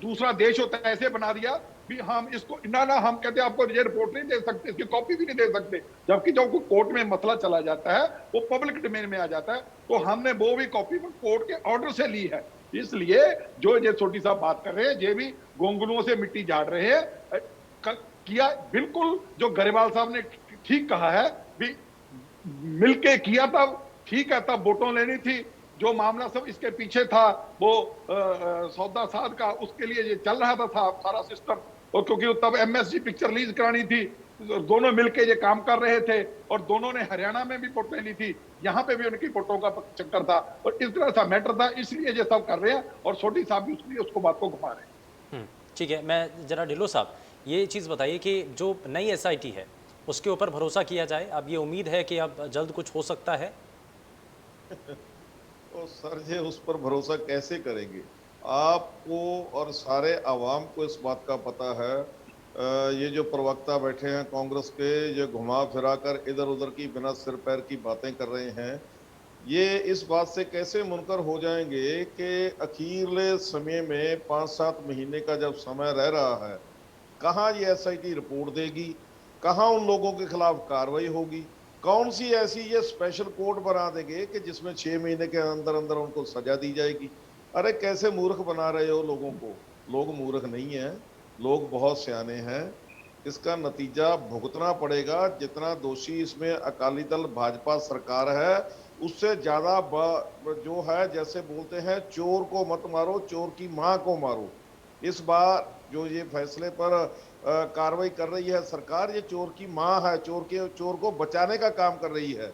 दूसरा देश होता है ऐसे बना दिया भी हम इसको ना हम कहते हैं आपको ये रिपोर्ट नहीं दे सकते, इसकी कॉपी भी नहीं दे सकते, जबकि जब कोर्ट में मसला चला जाता है वो पब्लिक डोमेन में आ जाता है। तो हमने वो भी कॉपी कोर्ट के ऑर्डर से ली है। इसलिए जो ये छोटी साहब बात कर रहे हैं, ये भी गोंगलुओं से मिट्टी झाड़ रहे हैं। किया बिल्कुल जो गरेवाल साहब ने ठीक कहा है, भी मिलके किया तब ठीक है, तब वोटों लेनी थी। जो मामला सब इसके पीछे था वो सौदा साध का, उसके लिए ये चल रहा था सारा सिस्टम। और क्योंकि तब एमएसजी पिक्चर रिलीज करानी थी, दोनों मिलके ये काम कर रहे थे और दोनों ने हरियाणा में भी वोटें ली थी, यहाँ पे भी उनकी वोटों का चक्कर था और इस तरह सा मैटर था, इसलिए ये सब कर रहे हैं। और छोटी साहब भी उसलिए उसको बात को घुमा रहे हैं। ठीक है, मैं जरा ढिल्लो साहब ये चीज़ बताइए कि जो नई एसआईटी है उसके ऊपर भरोसा किया जाए, अब ये उम्मीद है कि अब जल्द कुछ हो सकता है? तो सर जी उस पर भरोसा कैसे करेंगे? आपको और सारे आवाम को इस बात का पता है, ये जो प्रवक्ता बैठे हैं कांग्रेस के, ये घुमा फिरा कर इधर उधर की बिना सिर पैर की बातें कर रहे हैं, ये इस बात से कैसे मुनकर हो जाएंगे कि अखीरले समय में 5-7 महीने का जब समय रह रहा है, कहाँ ये एसआईटी रिपोर्ट देगी, कहाँ उन लोगों के खिलाफ कार्रवाई होगी, कौन सी ऐसी ये स्पेशल कोर्ट बना देंगे कि जिसमें 6 महीने के अंदर अंदर उनको सजा दी जाएगी? अरे कैसे मूर्ख बना रहे हो लोगों को। लोग मूर्ख नहीं हैं, लोग बहुत सियाने हैं। इसका नतीजा भुगतना पड़ेगा। जितना दोषी इसमें अकाली दल भाजपा सरकार है, उससे ज्यादा जो है, जैसे बोलते हैं चोर को मत मारो, चोर की मां को मारो। इस बार जो ये फैसले पर कार्रवाई कर रही है सरकार, ये चोर की मां है, चोर को बचाने का काम कर रही है।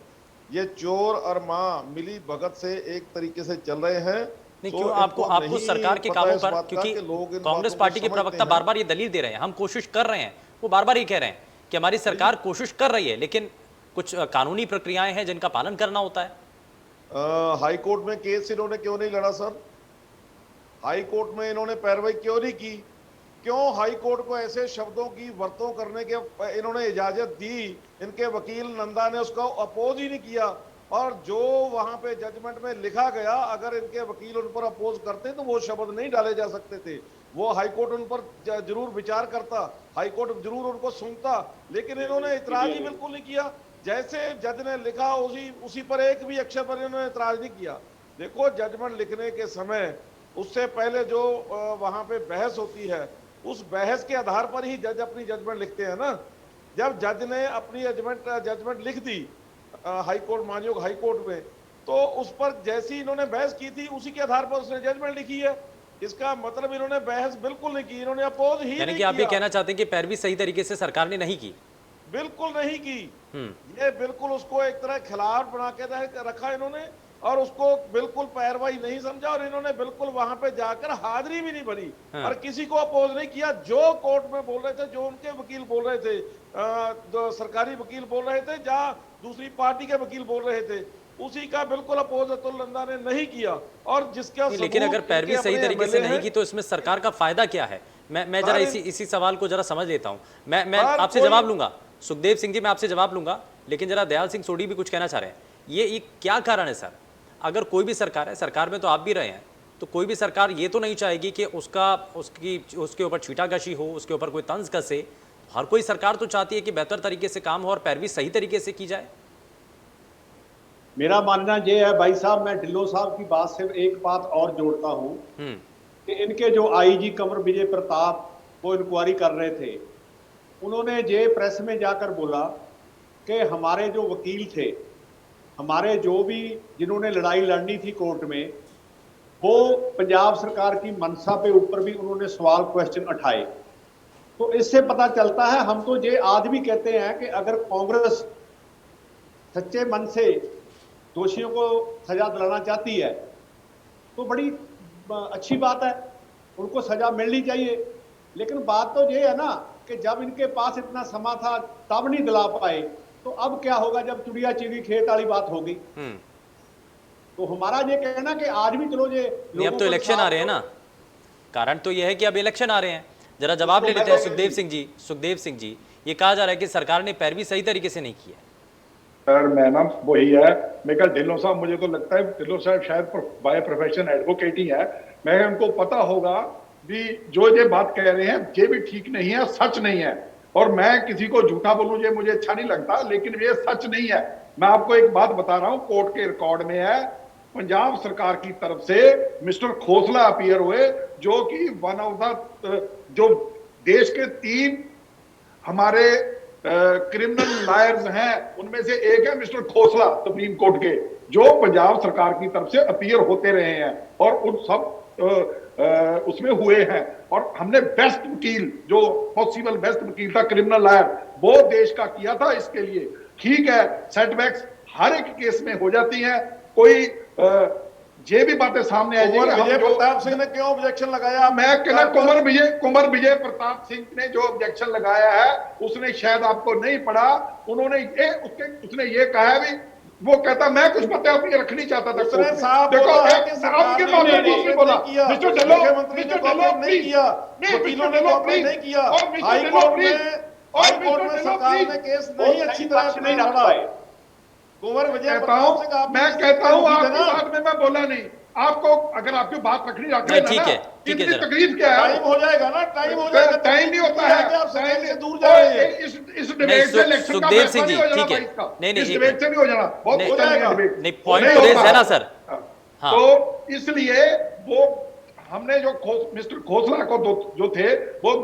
ये चोर और मां मिली भगत से एक तरीके से चल रहे हैं। नहीं, तो क्यों आपको सरकार के कामों पर, क्योंकि कांग्रेस पार्टी के प्रवक्ता बार बार ये दलील दे रहे हैं, हम कोशिश कर रहे हैं, वो बार बार ये कह रहे हैं कि हमारी सरकार कोशिश कर रही है, लेकिन कुछ कानूनी प्रक्रियाएं हैं जिनका पालन करना होता है। हाई कोर्ट में केस इन्होंने क्यों नहीं लड़ा सर? हाई कोर्ट में इन्होंने पैरवाई क्यों नहीं की? क्यों हाई कोर्ट को ऐसे शब्दों की वर्तों करने के इन्होंने इजाजत दी? इनके वकील नंदा ने उसका अपोज ही नहीं किया। और जो वहां पे जजमेंट में लिखा गया, अगर इनके वकील उन पर अपोज करते तो वो शब्द नहीं डाले जा सकते थे। वो हाई कोर्ट उन पर जरूर विचार करता, हाई कोर्ट जरूर उनको सुनता, लेकिन इन्होंने इतराज ही बिल्कुल नहीं किया। जैसे जज ने लिखा उसी पर एक भी अक्षर पर इन्होंने इतराज नहीं किया। देखो, जजमेंट लिखने के समय उससे पहले जो वहां पे बहस होती है, उस बहस के आधार पर ही जज अपनी जजमेंट लिखते हैं ना। जब जज ने अपनी जजमेंट लिख दी हाई कोर्ट, मानयोग हाई कोर्ट में, तो उस पर जैसी इन्होंने बहस की थी उसी के आधार पर उसने जजमेंट लिखी है। इसका मतलब इन्होंने बहस बिल्कुल नहीं की, इन्होंने अपोज ही नहीं किया। यानी कि आप ये कहना चाहते हैं कि पैरवी सही तरीके से सरकार ने नहीं की? बिल्कुल नहीं की। ये बिल्कुल उसको एक तरह खिलाफ बना के रखा इन्होंने, और उसको बिल्कुल पैरवाई नहीं समझा, और इन्होंने बिल्कुल वहां पे जाकर हाजिरी भी नहीं भरी। हाँ। और किसी को अपोज नहीं किया। जो कोर्ट में बोल रहे थे, जो उनके वकील बोल रहे थे, जो सरकारी वकील बोल रहे थे, जहां दूसरी पार्टी के वकील बोल रहे थे, उसी का बिल्कुल अपोज अतुल नंदा ने नहीं किया। और जिसका लेकिन अगर पैरवी सही तरीके से नहीं की तो इसमें सरकार का फायदा क्या है? मैं जरा इसी सवाल को जरा समझ लेता हूं। मैं आपसे जवाब लूंगा, सुखदेव सिंह जी, मैं आपसे जवाब लूंगा, लेकिन जरा दयाल सिंह सोढ़ी भी कुछ कहना चाह रहे हैं। ये क्या कारण है सर? अगर कोई भी सरकार है, सरकार में तो आप भी रहे हैं, तो कोई भी सरकार ये तो नहीं चाहेगी कि उसके ऊपर छीटाकशी हो, उसके ऊपर कोई तंज कसे। हर कोई सरकार तो चाहती है कि बेहतर तरीके से काम हो और पैरवी सही तरीके से की जाए। मेरा मानना यह है भाई साहब, मैं ढिल्लों साहब की बात से एक बात और जोड़ता हूं कि इनके जो आईजी कंवर विजय प्रताप वो इंक्वायरी कर रहे थे, उन्होंने ये प्रेस में जाकर बोला कि हमारे जो वकील थे, हमारे जो भी जिन्होंने लड़ाई लड़नी थी कोर्ट में, वो पंजाब सरकार की मंशा पे ऊपर भी उन्होंने सवाल क्वेश्चन उठाए। तो इससे पता चलता है, हम तो ये आज भी कहते हैं कि अगर कांग्रेस सच्चे मन से दोषियों को सजा दिलाना चाहती है तो बड़ी अच्छी बात है, उनको सजा मिलनी चाहिए। लेकिन बात तो ये है ना कि जब इनके पास इतना समा था तब नहीं दिला पाए, तो अब क्या होगा जब चुड़िया चिड़ी खेत वाली बात होगी। तो हमारा ये कहना कि आज भी चलो ये अब तो इलेक्शन आ रहे हैं ना, कारण तो ये है कि अब इलेक्शन आ रहे हैं। जरा जवाब ले लेते हैं सुखदेव सिंह जी, ये कहा जा रहा है कि सरकार ने पैरवी सही तरीके से नहीं की है। सर मैं ना वही है, मैं कल ढिल्लों साहब, मुझे तो लगता है ढिल्लों साहब शायद बाय प्रोफेशन एडवोकेट ही है। मैं उनको पता होगा भी जो ये बात कह रहे हैं ये भी ठीक नहीं है, सच नहीं है। और मैं किसी को झूठा बोलूं ये मुझे अच्छा नहीं लगता, लेकिन ये सच नहीं है। मैं आपको एक बात बता रहा हूं, कोर्ट के रिकॉर्ड में है, पंजाब सरकार की तरफ से मिस्टर खोसला अपीयर हुए, जो कि वन ऑफ द जो देश के 3 हमारे क्रिमिनल लॉयर्स हैं, उनमें से एक है मिस्टर खोसला सुप्रीम कोर्ट के, जो पंजाब सरकार की तरफ से अपीयर होते रहे हैं और उन सब उसमें हुए हैं। और हमने बेस्ट वकील, जो पॉसिबल बेस्ट वकील था क्रिमिनल लॉयर, वो देश का किया था इसके लिए। ठीक है, सेटबैक्स हर एक केस में हो जाती हैं, कोई ये भी बातें सामने आई। विजय प्रताप सिंह ने क्यों ऑब्जेक्शन लगाया? मैं कहना कुंवर विजय प्रताप सिंह ने जो ऑब्जेक्शन लगाया है उसने शायद आपको नहीं पढ़ा। उन्होंने उसने ये कहा है भी, वो कहता मैं कुछ बातें अपनी रखनी चाहता था। देखो आपके बारे में कुछ नहीं बोला मिस्टर ढिल्लों, नहीं किया, वकीलों ने नहीं किया, हाई कोर्ट में सरकार ने केस नहीं अच्छी तरह नहीं डाला है। कुंवर विजय प्रताप सिंह, मैं कहता हूं आपकी बात में मैं बोला नहीं, आपको अगर आपकी बात रखनी रखनी ठीक है, तकलीफ क्या है? टाइम हो जाएगा ना, टाइम हो जाएगा, टाइम नहीं होता है, आप टाइम से दूर जा रहे हैं। इस डिबेट से इलेक्शन का सुखदेव सिंह जी, ठीक है, नहीं इस डिबेट से नहीं हो जाना, बहुत हो जाएगा, नहीं पॉइंट तो रेज है ना सर। तो इसलिए वो हमने जो मिस्टर खोसला को जो थे वो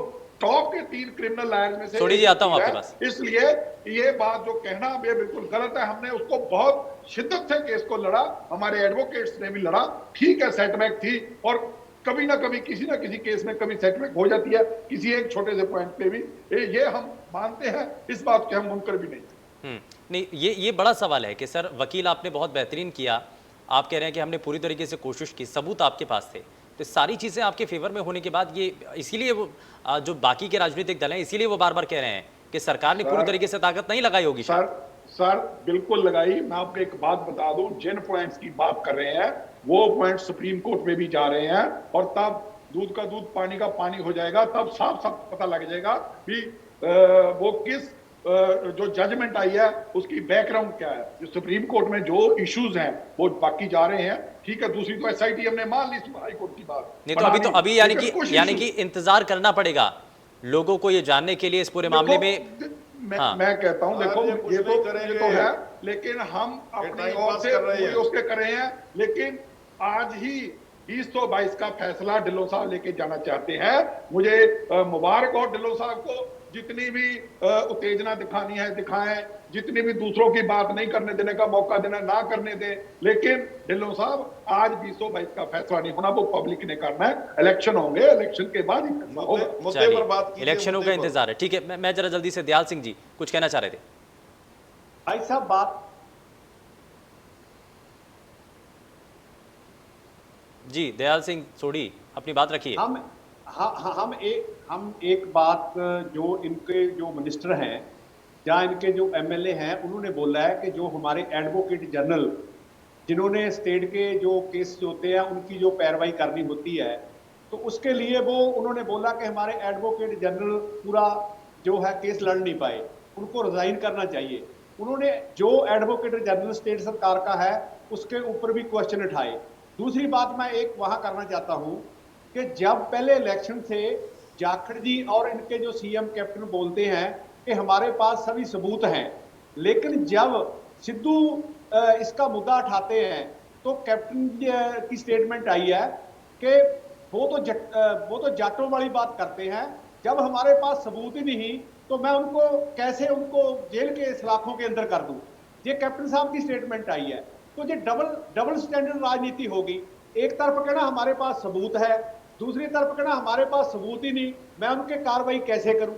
टॉप के 3 क्रिमिनल लॉयर्स में से सोडी जी, एक आता हूं है। आपके पास। इसलिए ये बात जो कहना ये बिल्कुल गलत है। हमने उसको बहुत शिद्दत से केस को लड़ा, हमारे एडवोकेट्स ने भी लड़ा। ठीक है, सेटबैक थी और कभी ना कभी किसी ना किसी केस में कभी सेटबैक हो जाती है, किसी एक छोटे से पॉइंट पे भी। ये हम मानते हैं, इस बात के हम मुनकर भी नहीं। नहीं, ये बड़ा सवाल है कि सर वकील आपने बहुत बेहतरीन किया, आप कह रहे हैं कि हमने पूरी तरीके से कोशिश की, सबूत आपके पास थे, तो सारी चीज़ें आपके फेवर में होने के बाद ये इसीलिए वो जो बाकी के राजनीतिक दल हैं इसीलिए वो बार बार कह रहे हैं कि सरकार ने पूरी तरीके से ताकत नहीं लगाई होगी। सर बिल्कुल लगाई। मैं आपको एक बात बता दूं, जिन पॉइंट्स की बात कर रहे हैं वो पॉइंट सुप्रीम कोर्ट में भी जा रहे हैं और तब दूध का दूध पानी का पानी हो जाएगा, तब साफ साफ पता लग जाएगा कि वो किस जो जजमेंट आई है उसकी बैकग्राउंड क्या है। जो सुप्रीम कोर्ट में जो इश्यूज हैं वो बाकी जा रहे हैं। ठीक है, दूसरी तो एसआईटी हमने मान ली हाई कोर्ट की बात नहीं, तो अभी यानी कि इंतजार करना पड़ेगा लोगों को ये जानने के लिए इस पूरे मामले में। मैं कहता हूं, देखो ये तो है, लेकिन हम अपनी ओर से पूरी उसके कर रहे हैं। लेकिन आज ही 222 का फैसला ढिल्लों साहब लेके जाना चाहते हैं। मुझे मुबारक हो ढिल्लों साहब को, जितनी भी उत्तेजना दिखानी है दिखाएं, जितनी भी दूसरों की बात नहीं करने देने का मौका देना ना करने दें। लेकिन ढिल्लों साहब, आज 222 का फैसला नहीं होना, वो पब्लिक ने करना है। इलेक्शन होंगे, इलेक्शन के बाद ही फैसला होगा। मुद्दे पर बात कीजिए, इलेक्शनों का इंतजार है। ठीक है, मैं जरा जल्दी से, दयाल सिंह जी कुछ कहना चाह रहे थे। भाई साहब, बात जी दयाल सिंह सोडी, अपनी बात रखिए। हम एक बात, जो इनके जो मिनिस्टर हैं, जहाँ इनके जो एमएलए हैं, उन्होंने बोला है कि जो हमारे एडवोकेट जनरल जिन्होंने स्टेट के जो केस होते हैं उनकी जो पैरवाई करनी होती है, तो उसके लिए वो उन्होंने बोला कि हमारे एडवोकेट जनरल पूरा जो है केस लड़ नहीं पाए, उनको रिजाइन करना चाहिए। उन्होंने जो एडवोकेट जनरल स्टेट सरकार का है उसके ऊपर भी क्वेश्चन उठाए। दूसरी बात मैं एक वहां करना चाहता हूं कि जब पहले इलेक्शन से जाखड़ जी और इनके जो सीएम कैप्टन बोलते हैं कि हमारे पास सभी सबूत हैं, लेकिन जब सिद्धू इसका मुद्दा उठाते हैं तो कैप्टन की स्टेटमेंट आई है कि वो तो जाटों वाली बात करते हैं, जब हमारे पास सबूत ही नहीं तो मैं उनको कैसे उनको जेल के सलाखों के अंदर कर दूं। ये कैप्टन साहब की स्टेटमेंट आई है। तो ये डबल स्टैंडर्ड राजनीति होगी। एक तरफ कहना हमारे पास सबूत है, दूसरी तरफ कहना हमारे पास सबूत ही नहीं, मैं उनके कार्रवाई कैसे करूं।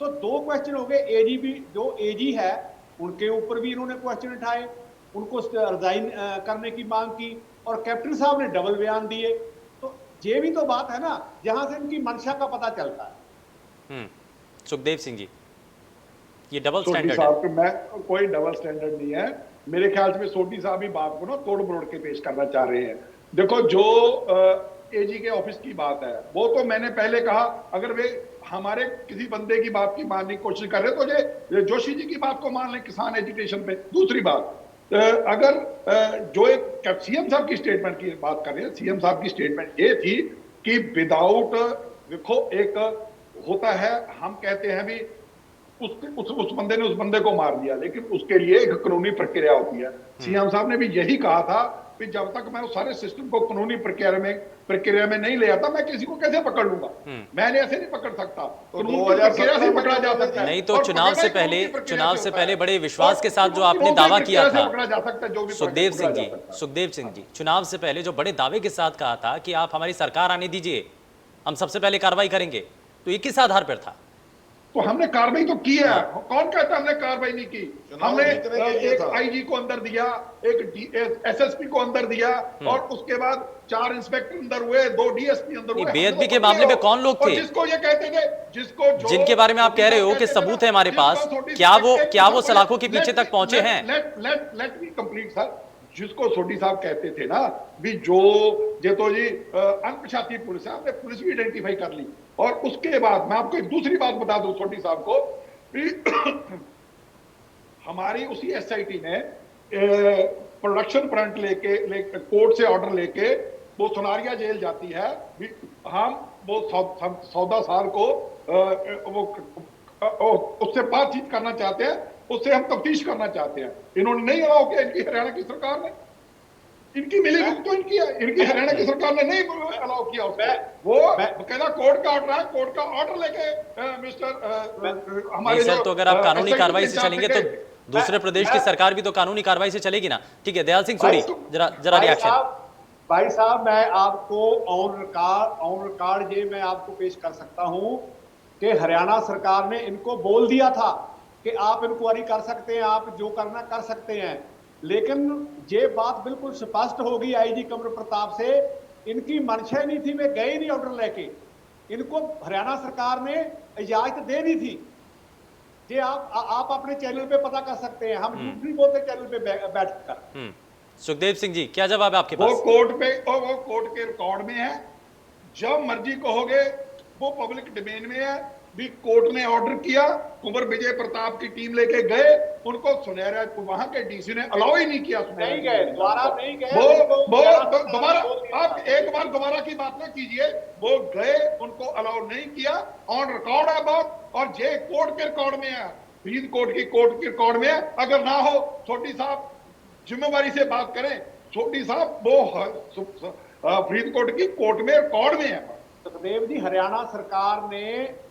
तो दो क्वेश्चन हो गए। एजीपी जो एजी है उनके ऊपर भी इन्होंने क्वेश्चन उठाए, उनको रिजाइन करने की मांग की, और कैप्टन साहब ने डबल बयान दिए। तो ये भी तो बात है ना, जहां से इनकी मंशा का पता चलता है। सुखदेव सिंह जी, ये डबल सोडी स्टैंडर्ड साहब, मैं कोई डबल स्टैंडर्ड नहीं है। मेरे ख्याल से सोडी साहब ही बात को ना तोड़ मरोड़ के पेश करना चाह रहे हैं। देखो, जो एजी के ऑफिस की बात है वो तो मैंने पहले कहा, अगर वे हमारे किसी बंदे की बात की मानने की कोशिश कर रहे तो ये जोशी जी की बात को मान लें किसान एजुकेशन पे। दूसरी बात, अगर जो एक सीएम साहब की स्टेटमेंट की बात कर रहे हैं, सीएम साहब की स्टेटमेंट ये थी कि विदाउट, देखो एक होता है, हम कहते हैं भी उस बंदे ने उस बंदे को मार दिया, लेकिन उसके लिए एक कानूनी प्रक्रिया होती है। सीएम साहब ने भी यही कहा था कि जब तक मैं उस सारे सिस्टम को कानूनी प्रक्रिया में नहीं ले आता, मैं किसी को कैसे पकड़ लूंगा। मैंने ऐसे नहीं पकड़ सकता, कानूनी प्रक्रिया से पकड़ा जा सकता है। नहीं तो चुनाव से पहले बड़े विश्वास के साथ जो आपने दावा किया था, सुखदेव सिंह जी, चुनाव से पहले जो बड़े दावे के साथ कहा था कि आप हमारी सरकार आने दीजिए, हम सबसे पहले कार्रवाई करेंगे, तो ये किस आधार पर था? तो हमने कार्रवाई तो की है। कौन कहता हमने कार्रवाई नहीं की? हमने एक आईजी को अंदर दिया, एक एसएसपी को अंदर दिया, और उसके बाद 4 इंस्पेक्टर अंदर हुए, 2 डीएसपी अंदर हुए। बेअदबी के मामले में कौन लोग थे जिसको ये कहते थे, जिनके बारे में आप कह रहे हो कि सबूत है हमारे पास, क्या वो सलाखों के पीछे तक पहुंचे हैं? Let me complete sir. जिसको सोडी साहब कहते थे ना भी, जो ये तो जी अनपछाती पुलिस है, हमने पुलिस भी आइडेंटिफाई कर ली। और उसके बाद मैं आपको एक दूसरी बात बता दूं सोडी साहब को, हमारी उसी एसआईटी ने प्रोडक्शन फ्रंट लेके कोर्ट से ऑर्डर लेके वो सोनारिया जेल जाती है। हम वो 14 साल को उससे बातचीत करना चाहते हैं, उससे हम तफ्तीश करना चाहते हैं। इन्होंने नहीं अलाउ किया, इनकी हरियाणा की सरकार ने। इनकी मिलीभगत तो इनकी है, इनकी हरियाणा की सरकार ने नहीं अलाउ किया उसको। वो कहना कोर्ट का ऑर्डर है, कोर्ट का ऑर्डर लेके मिस्टर हमारे नहीं सर, तो अगर आप कानूनी SIT कार्रवाई के से इंचार्ज चलेंगे थे, तो दूसरे प्रदेश की सरकार भी तो कानूनी कार्रवाई से चलेगी ना। ठीक है, दयाल सिंह सोढ़ी, जरा रिएक्शन। भाई साहब, मैं आपको ऑन रिकॉर्ड ये मैं आपको पेश कर सकता हूं कि हरियाणा सरकार ने इनको बोल दिया था कि आप इंक्वायरी कर सकते हैं, आप जो करना कर सकते हैं, लेकिन ये बात बिल्कुल स्पष्ट होगी आईजी कंवर प्रताप से, इनकी मंशा नहीं थी, वे गए नहीं ऑर्डर लेके, इनको हरियाणा सरकार ने इजाजत दे दी थी। ये आप अपने चैनल पे पता कर सकते हैं, हम झूठ नहीं बोलते चैनल पे बैठकर। सुखदेव सिंह जी, क्या जवाब है आपके वो पास? वो कोर्ट के रिकॉर्ड में है, जब मर्जी कहोगे, वो पब्लिक डोमेन में है भी। कोर्ट ने ऑर्डर किया, कुंवर विजय प्रताप की टीम लेके गए, उनको सुनहरा वहां के डीसी ने अलाउ ही नहीं किया। नहीं गए, दोबारा नहीं गए। वो दोबारा, आप एक बार दोबारा की बात ना कीजिए, वो गए, उनको अलाउ नहीं किया, ऑन रिकॉर्ड है बात, और ये कोर्ट के रिकॉर्ड में है, फरीदकोट की कोर्ट के रिकॉर्ड में है। अगर ना हो, छोटी साहब जिम्मेवारी से बात करें, छोटी साहब वो फरीदकोट की कोर्ट में रिकॉर्ड में है। सुखदेव जी, हरियाणा सरकार ने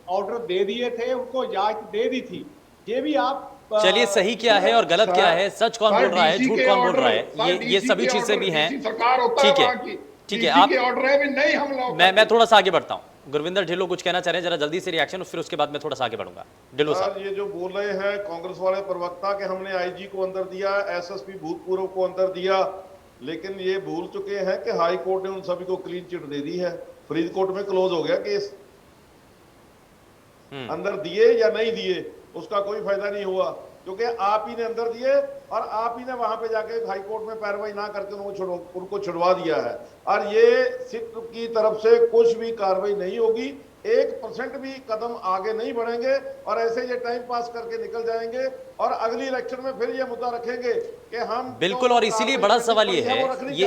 ऑर्डर दे दिए थे, उनको इजाजत दे दी थी। ये भी आप चलिए, सही क्या है और गलत क्या है, सच कौन बोल रहा है, झूठ कौन बोल रहा है, ये सभी चीजें भी हैं। ठीक है, ठीक है, आप नहीं, हम मैं थोड़ा सा आगे बढ़ता हूँ। गुरविंदर ढिल्लों कुछ कहना चाह रहे हैं, जरा जल्दी से रिएक्शन, फिर उसके बाद मैं थोड़ा सा आगे बढ़ूंगा। ढिल्लों साहब, ये जो बोल रहे हैं कांग्रेस वाले प्रवक्ता कि हमने आईजी को अंदर दिया, एसएसपी भूतपूर्व को अंदर दिया, लेकिन ये भूल चुके हैं कि हाई कोर्ट ने उन सभी को क्लीन चिट दे दी है। फरीदकोट में क्लोज हो गया केस। अंदर दिए या नहीं दिए उसका कोई फायदा नहीं हुआ, क्योंकि आप ही ने अंदर दिए और आप ही ने वहां पे जाके हाई कोर्ट में पैरवाई ना करके उनको छुड़वा दिया है। और ये सिट की तरफ से कुछ भी कार्रवाई नहीं होगी, 1% भी कदम आगे नहीं बढ़ेंगे, और ऐसे ये टाइम पास करके निकल जाएंगे और अगली इलेक्शन में फिर ये मुद्दा रखेंगे कि हम बिल्कुल। और इसीलिए बड़ा सवाल ये है,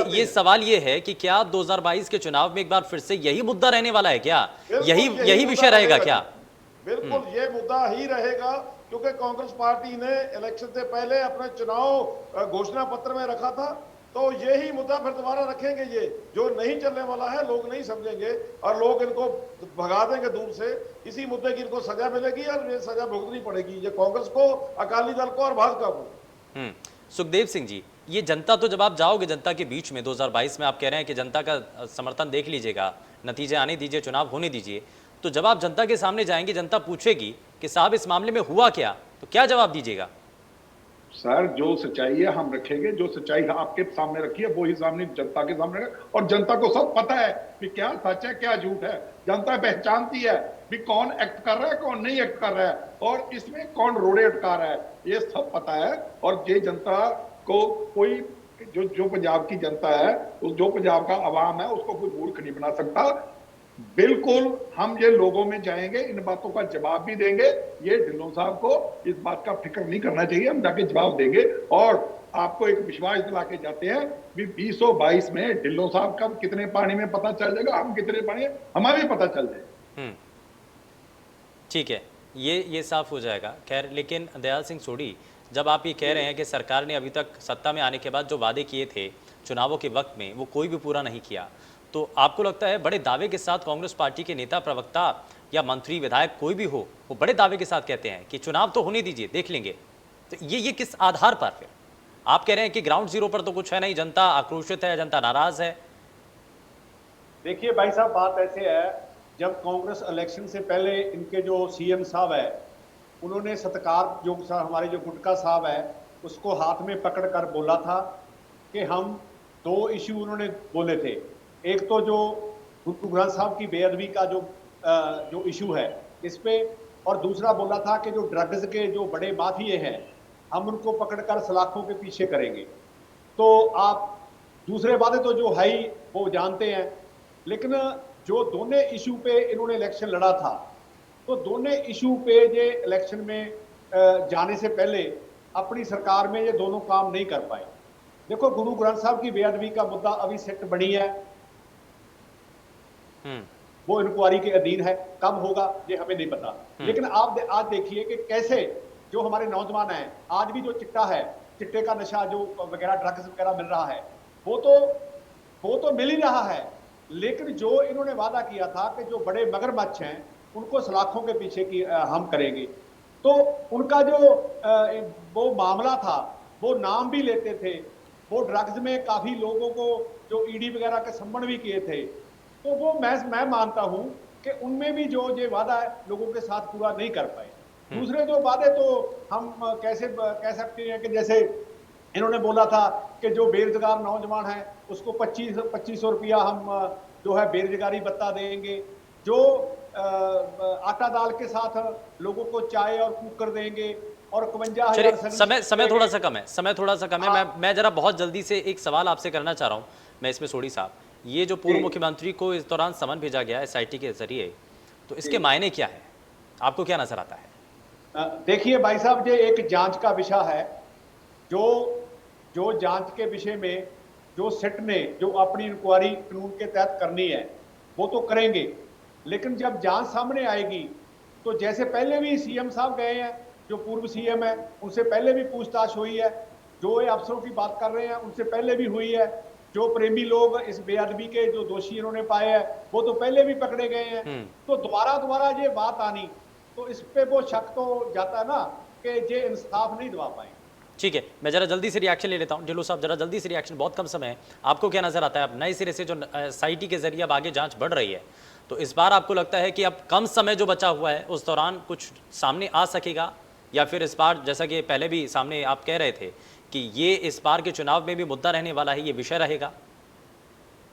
ये सवाल ये है कि क्या 2022 के चुनाव में एक बार फिर से यही मुद्दा रहने वाला है क्या? यही विषय रहेगा क्या? बिल्कुल ये मुद्दा ही रहेगा, क्योंकि कांग्रेस पार्टी ने इलेक्शन से पहले अपने चुनाव घोषणा पत्र में रखा था, तो यही मुद्दा फिर दोबारा रखेंगे। ये जो नहीं चलने वाला है, लोग नहीं समझेंगे और लोग इनको भगा देंगे दूर से। इसी मुद्दे की इनको सजा मिलेगी और ये सजा भुगतनी पड़ेगी, ये कांग्रेस को, अकाली दल को और भाजपा को। सुखदेव सिंह जी, ये जनता, तो जब आप जाओगे जनता के बीच में 2022 में, आप कह रहे हैं कि जनता का समर्थन देख लीजिएगा, नतीजे आने दीजिए, चुनाव होने दीजिए, तो जब आप जनता के सामने जाएंगे, जनता पूछेगी कि साहब इस मामले में हुआ क्या, तो क्या जवाब दीजिएगा? सर, जो सच्चाई है हम रखेंगे, जो सच्चाई आपके सामने रखी है वो ही सामने जनता के सामने रखे, और जनता को सब पता है कि क्या सच है क्या झूठ है। जनता पहचानती है कि कौन एक्ट कर रहा है, कौन नहीं एक्ट कर रहा है, और इसमें कौन रोड़े अटका रहा है, ये सब पता है। और ये जनता को कोई, जो पंजाब की जनता है, जो पंजाब का अवाम है, उसको कोई मूर्ख नहीं बना सकता। बिल्कुल हम ये लोगों में जाएंगे, इन बातों का जवाब भी देंगे। ये ढिल्लों साहब को इस बात का फिक्र नहीं करना चाहिए, हम जाके जवाब देंगे। और आपको एक विश्वास दिला के जाते हैं भी 2022 में ढिल्लों साहब का कितने पानी में पता चल जाएगा, हम कितने पानी में, हमें भी पता चल जाएगा। ठीक है, ये साफ हो जाएगा। खैर, लेकिन दयाल सिंह सोढ़ी, जब आप ये कह रहे हैं कि सरकार ने अभी तक सत्ता में आने के बाद जो वादे किए थे चुनावों के वक्त में, वो कोई भी पूरा नहीं किया, तो आपको लगता है बड़े दावे के साथ कांग्रेस पार्टी के नेता, प्रवक्ता या मंत्री, विधायक कोई भी हो, वो बड़े दावे के साथ कहते हैं कि चुनाव तो होने दीजिए, देख लेंगे, तो ये किस आधार पर? फिर आप कह रहे हैं कि ग्राउंड जीरो पर तो कुछ है नहीं, जनता आक्रोशित है, जनता नाराज है। देखिए भाई साहब, बात ऐसे है, जब कांग्रेस इलेक्शन से पहले इनके जो सीएम साहब है, उन्होंने सत्कार जो हमारे जो गुटका साहब है, उसको हाथ में पकड़ कर बोला था कि हम 2 इश्यू उन्होंने बोले थे। एक तो जो गुरु ग्रंथ साहब की बेअदबी का जो इशू है इस पे, और दूसरा बोला था कि जो ड्रग्स के जो बड़े माफिए हैं, हम उनको पकड़कर सलाखों के पीछे करेंगे। तो आप दूसरे वादे तो जो है ही वो जानते हैं, लेकिन जो दोनों इशू पे इन्होंने इलेक्शन लड़ा था, तो दोनों इशू पे ये इलेक्शन में जाने से पहले अपनी सरकार में ये दोनों काम नहीं कर पाए। देखो, गुरु ग्रंथ साहब की बेअदबी का मुद्दा अभी सेट बनी है, वो इंक्वायरी के अधीन है, कब होगा ये हमें नहीं पता। लेकिन आप आज देखिए कि कैसे जो हमारे नौजवान हैं, आज भी जो चिट्टा है, चिट्टे का नशा जो वगैरह ड्रग्स वगैरह मिल रहा है, वो तो मिल ही रहा है, लेकिन जो इन्होंने वादा किया था कि जो बड़े मगरमच्छ हैं उनको सलाखों के पीछे की हम करेंगे, तो उनका जो वो मामला था, वो नाम भी लेते थे, वो ड्रग्स में काफी लोगों को जो ईडी वगैरह के सम्मन भी किए थे, तो वो मैं मानता हूं कि उनमें भी जो ये वादा लोगों के साथ पूरा नहीं कर पाए। दूसरे जो वादे तो हम कैसे कह सकते हैं कि जैसे इन्होंने बोला था कि जो बेरोजगार नौजवान है उसको 2500 रुपया हम जो है बेरोजगारी भत्ता देंगे, जो आटा दाल के साथ लोगों को चाय और कुकर देंगे, और 51,000 चलिए, समय थोड़ा सा कम है, समय थोड़ा सा कम है। मैं जरा बहुत जल्दी से एक सवाल आपसे करना चाह रहा हूं, मैं इसमें सोढ़ी साहब, ये जो पूर्व मुख्यमंत्री को इस दौरान समन भेजा गया एसआईटी के जरिए, तो इसके मायने क्या है, आपको क्या नजर आता है? देखिए भाई साहब, ये एक जांच का विषय है, जो जांच के विषय में जो सिट ने जो अपनी इंक्वायरी कानून के तहत करनी है वो तो करेंगे, लेकिन जब जांच सामने आएगी तो जैसे पहले भी सीएम साहब गए हैं, जो पूर्व सीएम है उनसे पहले भी पूछताछ हुई है, जो ये अफसरों की बात कर रहे हैं उनसे पहले भी हुई है, जो प्रेमी लोग इस बेअदबी के जो दोषी इन्होंने पाए हैं वो तो पहले भी पकड़े गए हैं, तो दोबारा ये बात आनी तो इस पे वो शक तो जाता है ना कि ये इंसाफ नहीं दिला पाएंगे। ठीक है, मैं जरा जल्दी से रिएक्शन ले लेता हूं। ढिल्लों साहब, जरा जल्दी से रिएक्शन, बहुत कम समय है, आपको क्या नजर आता है? अब नए सिरे से जो एसआईटी के जरिए अब आगे जांच बढ़ रही है, तो इस बार आपको लगता है कि अब कम समय जो बचा हुआ है उस दौरान कुछ सामने आ सकेगा, या फिर इस बार जैसा कि पहले भी सामने आप कह रहे थे कि ये इस बार के चुनाव में भी मुद्दा रहने वाला है, ये विषय रहेगा?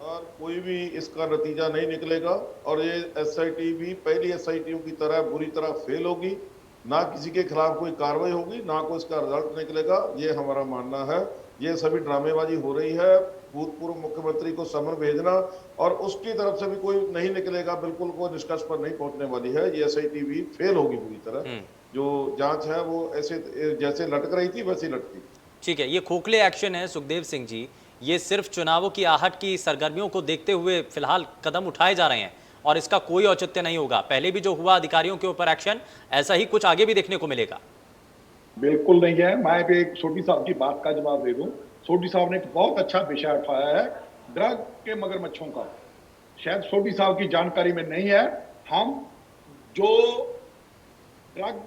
और कोई भी इसका नतीजा नहीं निकलेगा, और ये एसआईटी भी पहली एसआईटीओ की तरह बुरी तरह फेल होगी, ना किसी के खिलाफ कोई कार्रवाई होगी, ना कोई इसका रिजल्ट निकलेगा, ये हमारा मानना है। ये सभी ड्रामेबाजी हो रही है, भूतपूर्व मुख्यमंत्री को समन भेजना और उसकी तरफ से भी कोई नहीं निकलेगा, बिल्कुल कोई निष्कर्ष पर नहीं पहुंचने वाली है। ये एसआईटी भी फेल होगी पूरी तरह, जो जांच है वो ऐसे जैसे लटक रही थी वैसी लटकी। ठीक है, ये खोखले एक्शन है सुखदेव सिंह जी, ये सिर्फ चुनावों की आहट की सरगर्मियों को देखते हुए फिलहाल कदम उठाए जा रहे हैं और इसका कोई औचित्य नहीं होगा। पहले भी जो हुआ अधिकारियों के ऊपर एक्शन, ऐसा ही कुछ आगे भी देखने को मिलेगा। बिल्कुल नहीं है। मैं भी एक सोढ़ी साहब की बात का जवाब दे दूं। सोढ़ी साहब ने एक बहुत अच्छा विषय उठाया है, ड्रग के मगरमच्छों का। शायद सोढ़ी साहब की जानकारी में नहीं है। हम जो ड्रग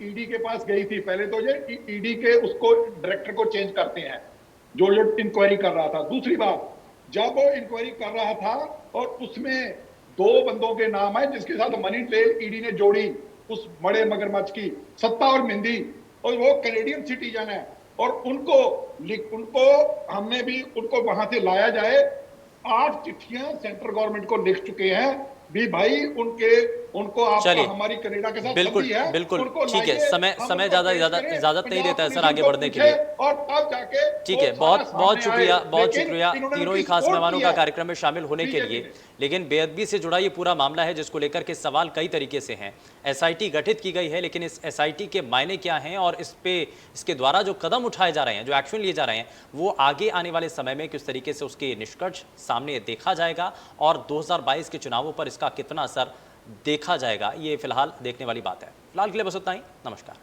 ईडी के पास गई थी, पहले तो ये ईडी के उसको डायरेक्टर को चेंज करते हैं जो इंक्वायरी कर रहा था। दूसरी बात, जब वो इंक्वायरी कर रहा था और उसमें 2 बंदों के नाम है जिसके साथ मनी ट्रेल ईडी ने जोड़ी, उस बड़े मगरमच्छ की, सत्ता और मिंदी, और वो कैनेडियन सिटीजन है, और उनको हमने भी उनको वहां से लाया जाए। 8 चिट्ठियां सेंट्रल गवर्नमेंट को लिख चुके हैं भी भाई उनको आपका हमारी कनाडा के साथ बिल्कुल है, बिल्कुल ठीक है, समय ज्यादा इजाजत नहीं देता है सर आगे बढ़ने के लिए, और तब जाके ठीक है। बहुत शुक्रिया तीनों ही खास मेहमानों का कार्यक्रम में शामिल होने के लिए। लेकिन बेअदबी से जुड़ा ये पूरा मामला है जिसको लेकर के सवाल कई तरीके से हैं। एसआईटी गठित की गई है, लेकिन इस एसआईटी के मायने क्या हैं और इसके द्वारा जो कदम उठाए जा रहे हैं, जो एक्शन लिए जा रहे हैं, वो आगे आने वाले समय में किस तरीके से उसके निष्कर्ष सामने देखा जाएगा और 2022 के चुनावों पर इसका कितना असर देखा जाएगा, ये फिलहाल देखने वाली बात है। फिलहाल के लिए बस उतना ही। नमस्कार।